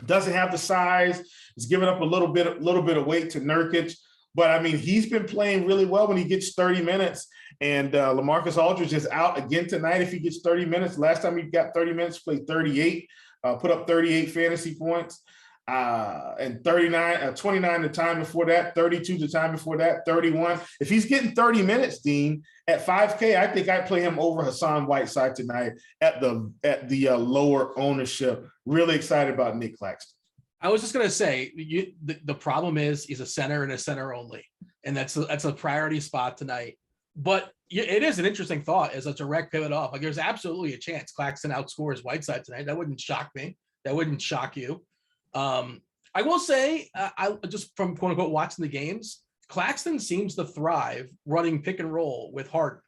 doesn't have the size. He's giving up a little bit of weight to Nurkic, but I mean, he's been playing really well when he gets 30 minutes. And LaMarcus Aldridge is out again tonight if he gets 30 minutes. Last time he got 30 minutes, played 38, put up 38 fantasy points. And 29 the time before that, 32 the time before that, 31. If he's getting 30 minutes, Dean, at 5K, I think I'd play him over Hassan Whiteside tonight at the lower ownership. Really excited about Nick Claxton. I was just going to say, the problem is he's a center and a center only, and that's a priority spot tonight. But it is an interesting thought as a direct pivot off. Like, there's absolutely a chance Claxton outscores Whiteside tonight. That wouldn't shock me. That wouldn't shock you. I will say, I just from quote unquote watching the games, Claxton seems to thrive running pick and roll with Harden,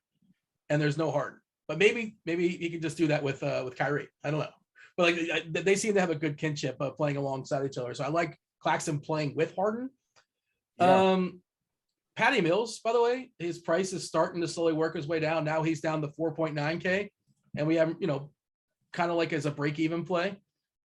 and there's no Harden. But maybe he can just do that with Kyrie. I don't know. But they seem to have a good kinship playing alongside each other. So I like Claxton playing with Harden. Yeah. Patty Mills, by the way, his price is starting to slowly work his way down. Now he's down to 4.9K, and we have kind of like as a break-even play.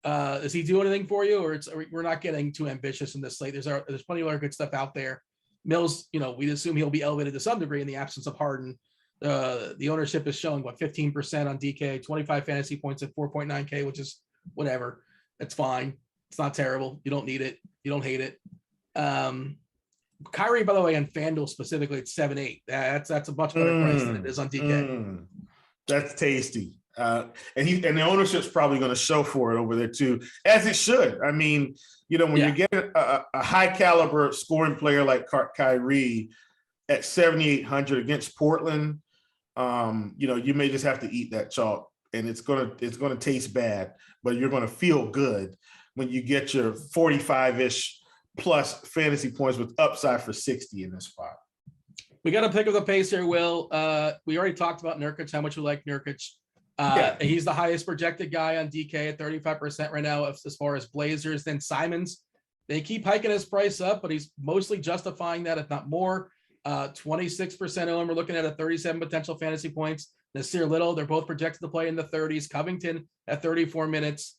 Does he do anything for you, or we're not getting too ambitious in this slate? There's plenty of other good stuff out there. Mills, we assume he'll be elevated to some degree in the absence of Harden. The ownership is showing 15% on DK, 25 fantasy points at 4.9K, which is whatever. It's fine. It's not terrible. You don't need it. You don't hate it. Kyrie, by the way, on FanDuel specifically, it's 7-8. That's a much better price than it is on DK. That's tasty. And the ownership's probably going to show for it over there too, as it should. I mean, when you get a high caliber scoring player like Kyrie at 7,800 against Portland, you may just have to eat that chalk, and it's gonna taste bad, but you're gonna feel good when you get your 45-ish plus fantasy points with upside for 60 in this spot. We got to pick up the pace here, Will. We already talked about Nurkic, how much we like Nurkic. He's the highest projected guy on DK at 35% right now as far as Blazers. Then Simons, they keep hiking his price up, but he's mostly justifying that, if not more. 26% owned. We're looking at a 37 potential fantasy points. Nasir Little, they're both projected to play in the 30s. Covington at 34 minutes.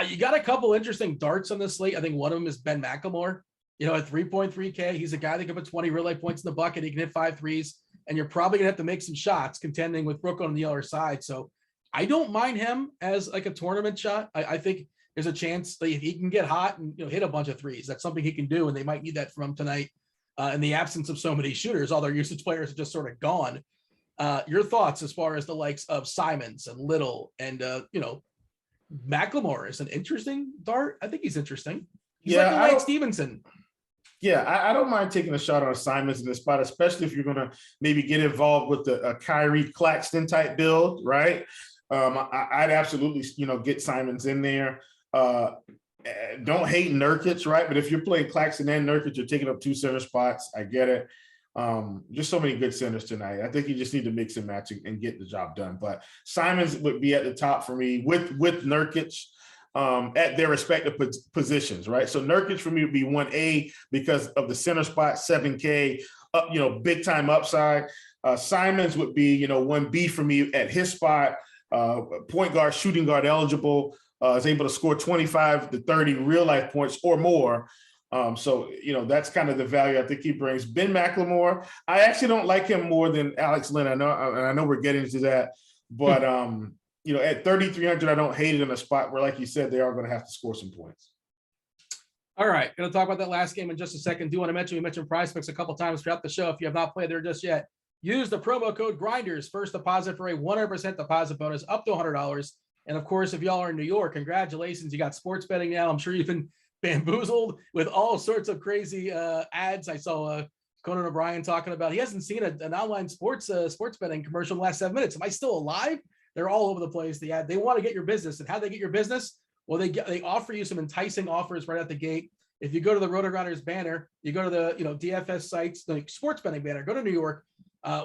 You got a couple interesting darts on the slate. I think one of them is Ben McLemore. At 3.3K, he's a guy that can put 20 real life points in the bucket. He can hit 5 threes, and you're probably gonna have to make some shots contending with Brooklyn on the other side. So I don't mind him as like a tournament shot. I think there's a chance that if he can get hot and hit a bunch of threes, that's something he can do, and they might need that from him tonight. In the absence of so many shooters, all their usage players are just sort of gone. Your thoughts as far as the likes of Simons and Little and McLemore is an interesting dart. I think he's interesting. He's like Mike Stevenson. Yeah, I don't mind taking a shot on Simons in this spot, especially if you're going to maybe get involved with a Kyrie Claxton type build, right? I'd absolutely, get Simons in there. Don't hate Nurkic, right? But if you're playing Claxton and Nurkic, you're taking up 2 center spots. I get it. Just so many good centers tonight. I think you just need to mix and match and get the job done. But Simons would be at the top for me with Nurkic. At their respective positions, right? So Nurkic for me would be 1A because of the center spot, 7K, big time upside. Simons would be, 1B for me at his spot, point guard, shooting guard eligible, is able to score 25 to 30 real life points or more. So that's kind of the value I think he brings. Ben McLemore, I actually don't like him more than Alex Len. I know we're getting to that, but at 3,300, I don't hate it in a spot where, like you said, they are going to have to score some points. All right. Going to talk about that last game in just a second. Do want to mention, we mentioned Prize Picks a couple times throughout the show. If you have not played there just yet, use the promo code Grinders. First deposit for a 100% deposit bonus up to $100. And of course, if y'all are in New York, congratulations. You got sports betting now. I'm sure you've been bamboozled with all sorts of crazy ads. I saw Conan O'Brien talking about, he hasn't seen an online sports betting commercial in the last 7 minutes. Am I still alive? They're all over the place. They want to get your business. And how they get your business? Well, they offer you some enticing offers right at the gate. If you go to the Rotogrinders banner, you go to the DFS sites, the sports betting banner, go to New York.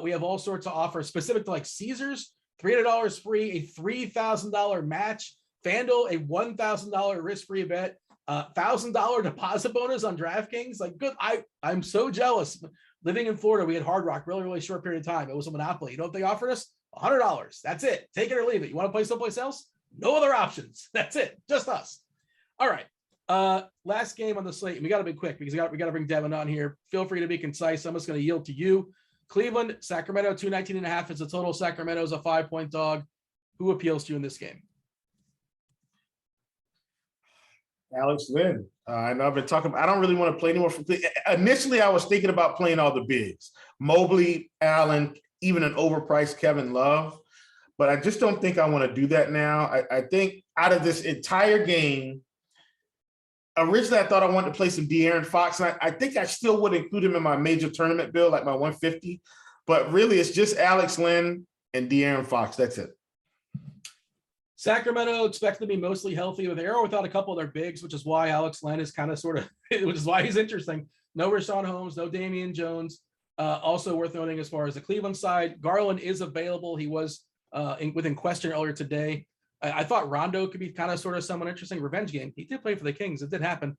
We have all sorts of offers specific to like Caesars, $300 free, a $3,000 match, FanDuel, a $1,000 risk-free bet, $1,000 deposit bonus on DraftKings. Like, good. I'm so jealous. Living in Florida, we had Hard Rock really short period of time. It was a monopoly. You know what they offered us? $100. That's it. Take it or leave it. You want to play someplace else? No other options. That's it. Just us. All right. Last game on the slate. And we got to be quick because we got to bring Devin on here. Feel free to be concise. I'm just going to yield to you. Cleveland, Sacramento, 219.5 is the total. Sacramento is a 5-point dog. Who appeals to you in this game? Alex Len. I know I've been talking. I don't really want to play anymore. Initially, I was thinking about playing all the bigs. Mobley, Allen, even an overpriced Kevin Love, but I just don't think I want to do that now. I think out of this entire game, originally I thought I wanted to play some De'Aaron Fox, and I think I still would include him in my major tournament build, like my 150, but really it's just Alex Len and De'Aaron Fox. That's it. Sacramento expected to be mostly healthy with Arrow without a couple of their bigs, which is why Alex Len is kind of which is why he's interesting. No Rashawn Holmes, no Damian Jones. Also worth noting as far as the Cleveland side, Garland is available. He was within question earlier today. I thought Rondo could be kind of sort of someone interesting. Revenge game. He did play for the Kings. It did happen.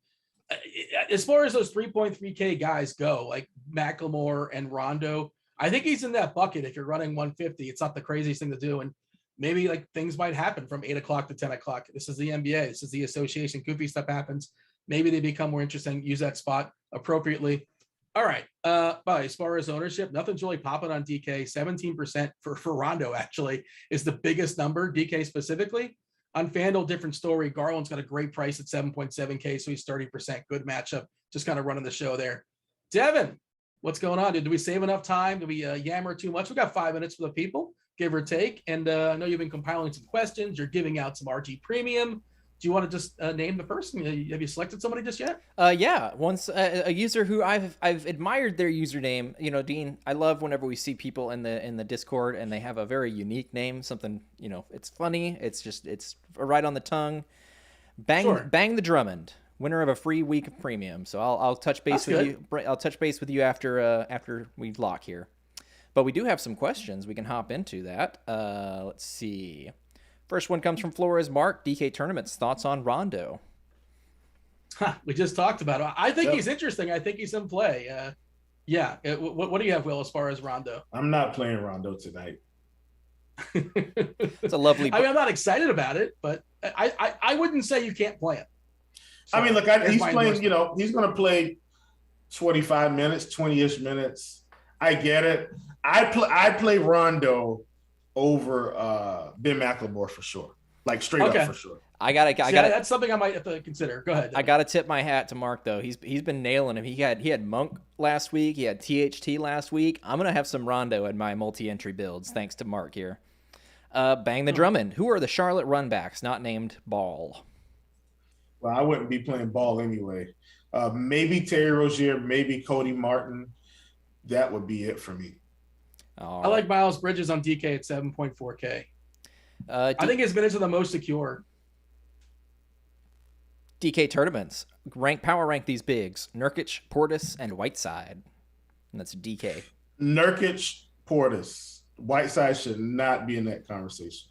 As far as those 3.3K guys go, like McLemore and Rondo, I think he's in that bucket. If you're running 150, it's not the craziest thing to do. And maybe like things might happen from 8 o'clock to 10 o'clock. This is the NBA. This is the association. Goofy stuff happens. Maybe they become more interesting. Use that spot appropriately. All right. But as far as ownership, nothing's really popping on DK. 17% for Rondo actually is the biggest number. DK specifically. On FanDuel, different story. Garland's got a great price at 7.7K, so he's 30%. Good matchup. Just kind of running the show there. Devin, what's going on, dude? Do we save enough time? Do we yammer too much? We got 5 minutes for the people, give or take. And I know you've been compiling some questions. You're giving out some RG Premium. Do you want to just name the person? Have you selected somebody just yet? Yeah. Once a user who I've admired their username. You know, Dean, I love whenever we see people in the Discord and they have a very unique name. Something, you know, it's funny. It's right on the tongue. Bang the Drummond, winner of a free week of premium. So I'll touch base with you. I'll touch base with you after we lock here. But we do have some questions. We can hop into that. Let's see. First one comes from Flores Mark. DK Tournaments, thoughts on Rondo? We just talked about it. I think he's interesting. I think he's in play. What do you have, Will, as far as Rondo? I'm not playing Rondo tonight. It's a lovely. I mean, I'm not excited about it, but I wouldn't say you can't play it. So, I mean, look, he's playing. You know, he's going to play 25 minutes, 20-ish minutes. I get it. I play Rondo over Ben McLemore for sure, like straight up for sure. I got. That's something I might have to consider. Go ahead. I got to tip my hat to Mark though. He's been nailing him. He had Monk last week. He had THT last week. I'm gonna have some Rondo in my multi-entry builds thanks to Mark here. Bang the Drummond. Who are the Charlotte runbacks not named Ball? Well, I wouldn't be playing Ball anyway. Maybe Terry Rozier, maybe Cody Martin. That would be it for me. I like Miles Bridges on DK at 7.4K. I think his minutes are the most secure. DK Tournaments. Power rank these bigs. Nurkic, Portis, and Whiteside. And that's DK. Nurkic, Portis. Whiteside should not be in that conversation,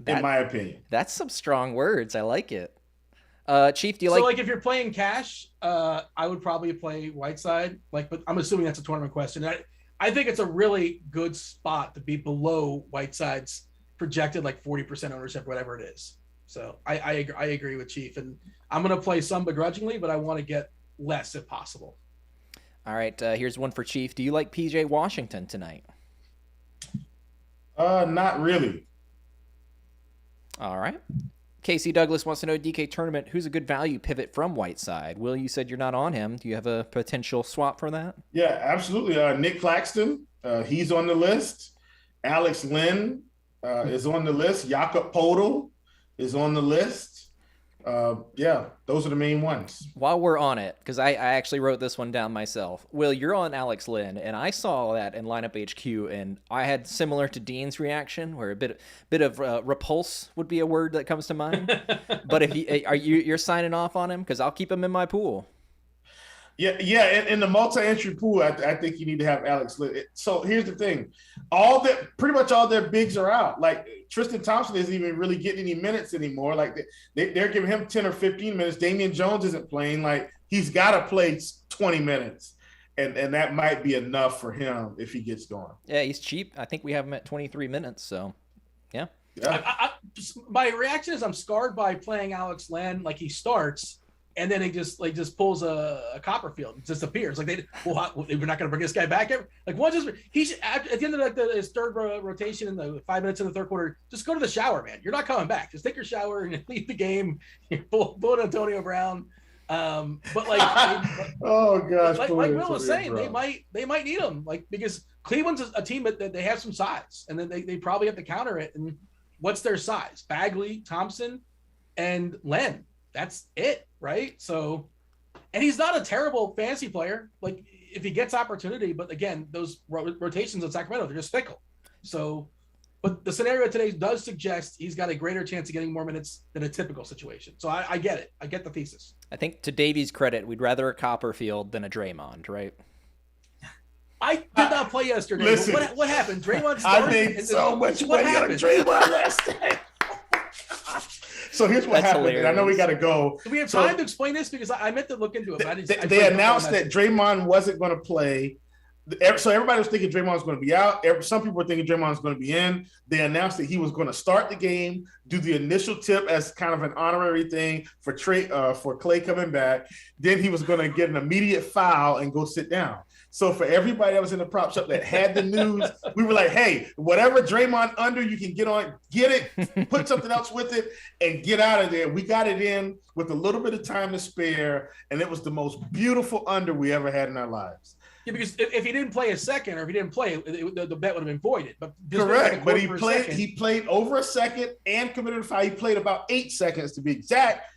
in my opinion. That's some strong words. I like it. Chief, do you like if you're playing cash, I would probably play Whiteside. But I'm assuming that's a tournament question. I think it's a really good spot to be below Whiteside's projected 40% ownership, whatever it is. So I agree with Chief, and I'm going to play some begrudgingly, but I want to get less if possible. All right, here's one for Chief. Do you like PJ Washington tonight? Not really. All right. Casey Douglas wants to know, DK Tournament, who's a good value pivot from Whiteside? Will, you said you're not on him. Do you have a potential swap for that? Yeah, absolutely. Nick Claxton, he's on the list. Alex Lynn is on the list. Jakob Podol is on the list. Those are the main ones. While we're on it, because I actually wrote this one down myself. Will, you're on Alex Lynn, and I saw that in Lineup HQ, and I had similar to Dean's reaction, where a bit of repulse would be a word that comes to mind. But if you're signing off on him, because I'll keep him in my pool. Yeah. In the multi-entry pool, I think you need to have Alex Lynn. So here's the thing: pretty much all their bigs are out. Like Tristan Thompson isn't even really getting any minutes anymore. Like they're giving him 10 or 15 minutes. Damian Jones isn't playing. Like he's got to play 20 minutes, and that might be enough for him if he gets going. Yeah, he's cheap. I think we have him at 23 minutes. So, yeah. My reaction is I'm scarred by playing Alex Lynn. Like he starts. And then he just pulls a Copperfield, it disappears. We're not going to bring this guy back. At the end of his third rotation in the 5 minutes in the third quarter, just go to the shower, man. You're not coming back. Just take your shower and leave the game. Pull Antonio Brown. Oh gosh! Like Will was saying, they might need him, because Cleveland's a team that they have some size, and then they probably have to counter it. And what's their size? Bagley, Thompson, and Len. That's it, right? So, and he's not a terrible fantasy player, if he gets opportunity. But again, those rotations in Sacramento, they're just fickle. So, but the scenario today does suggest he's got a greater chance of getting more minutes than a typical situation. So I get it. I get the thesis. I think to Davey's credit, we'd rather a Copperfield than a Draymond, right? I did not play yesterday. Listen, what happened? Draymond started. I made so much money on Draymond last night. So here's what happened. And I know we got to go. Do we have time to explain this? Because I meant to look into it. They announced that Draymond wasn't going to play. So everybody was thinking Draymond was going to be out. Some people were thinking Draymond was going to be in. They announced that he was going to start the game, do the initial tip as kind of an honorary thing for Clay coming back. Then he was going to get an immediate foul and go sit down. So for everybody that was in the prop shop that had the news, we were like, hey, whatever Draymond under you can get on, get it, put something else with it, and get out of there. We got it in with a little bit of time to spare, and it was the most beautiful under we ever had in our lives. Yeah, because if he didn't play a second, or if he didn't play, the bet would have been voided. But correct, but he played over a second and committed a foul. He played about 8 seconds to be exact.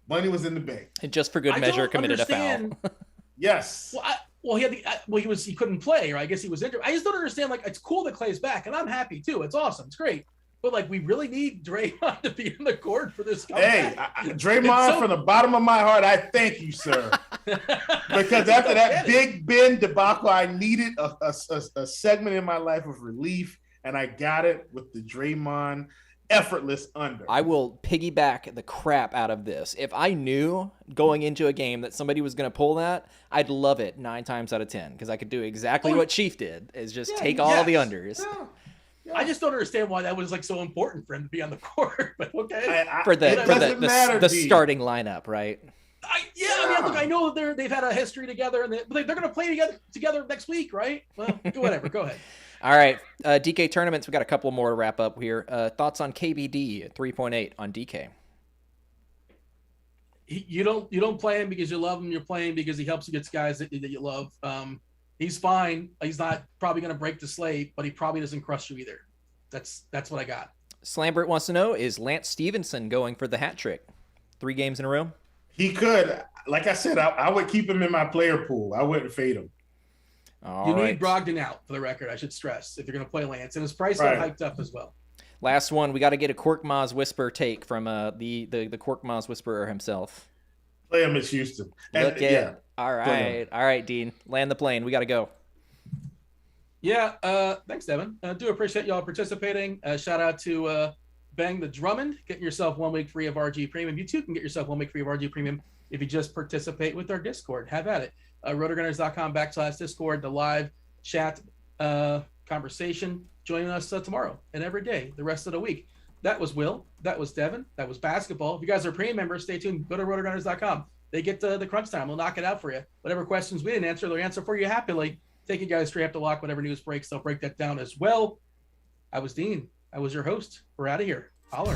Money was in the bank. And just for good measure, committed a foul. Yes. Well, he couldn't play, or I guess he was injured. I just don't understand. Like, it's cool that Clay's back, and I'm happy too. It's awesome. It's great. But like, we really need Draymond to be in the court for this comeback. Hey, Draymond, from the bottom of my heart, I thank you, sir. Because after that Big Ben debacle, I needed a segment in my life of relief, and I got it with the Draymond effortless under. I will piggyback the crap out of this. If I knew going into a game that somebody was going to pull that, I'd love it 9 times out of 10, because I could do exactly what Chief did, is just take all the unders. Yeah. I just don't understand why that was like so important for him to be on the court. But okay, for the starting lineup, right? I know they've had a history together, and they're going to play together next week, right? Well, whatever. Go ahead. All right, DK tournaments. We got a couple more to wrap up here. Thoughts on KBD 3.8 on DK? You don't play him because you love him. You're playing because he helps you get guys that you love. He's fine. He's not probably going to break the slate, but he probably doesn't crush you either. That's what I got. Slambert wants to know, is Lance Stevenson going for the hat trick? 3 games in a row? He could. Like I said, I would keep him in my player pool. I wouldn't fade him. You need Brogdon out, for the record, I should stress, if you're going to play Lance. And his price got hyped up as well. Last one, we got to get a Korkmaz Whisper take from the Korkmaz Whisperer himself. Play him as Houston. All right, Dean. Land the plane. We got to go. Yeah, thanks, Devin. Do appreciate y'all participating. Shout out to Bang the Drummond, getting yourself 1 week free of RG Premium. You too can get yourself 1 week free of RG Premium if you just participate with our Discord. Have at it. Rotogrinders.com/Discord, the live chat conversation. Joining us tomorrow and every day, the rest of the week. That was Will. That was Devin. That was basketball. If you guys are premium members, stay tuned. Go to Rotogrinders.com. They get the crunch time. We'll knock it out for you. Whatever questions we didn't answer, they'll answer for you happily. Take you guys straight up to lock. Whenever news breaks, they'll break that down as well. I was Dean. I was your host. We're out of here. Holler.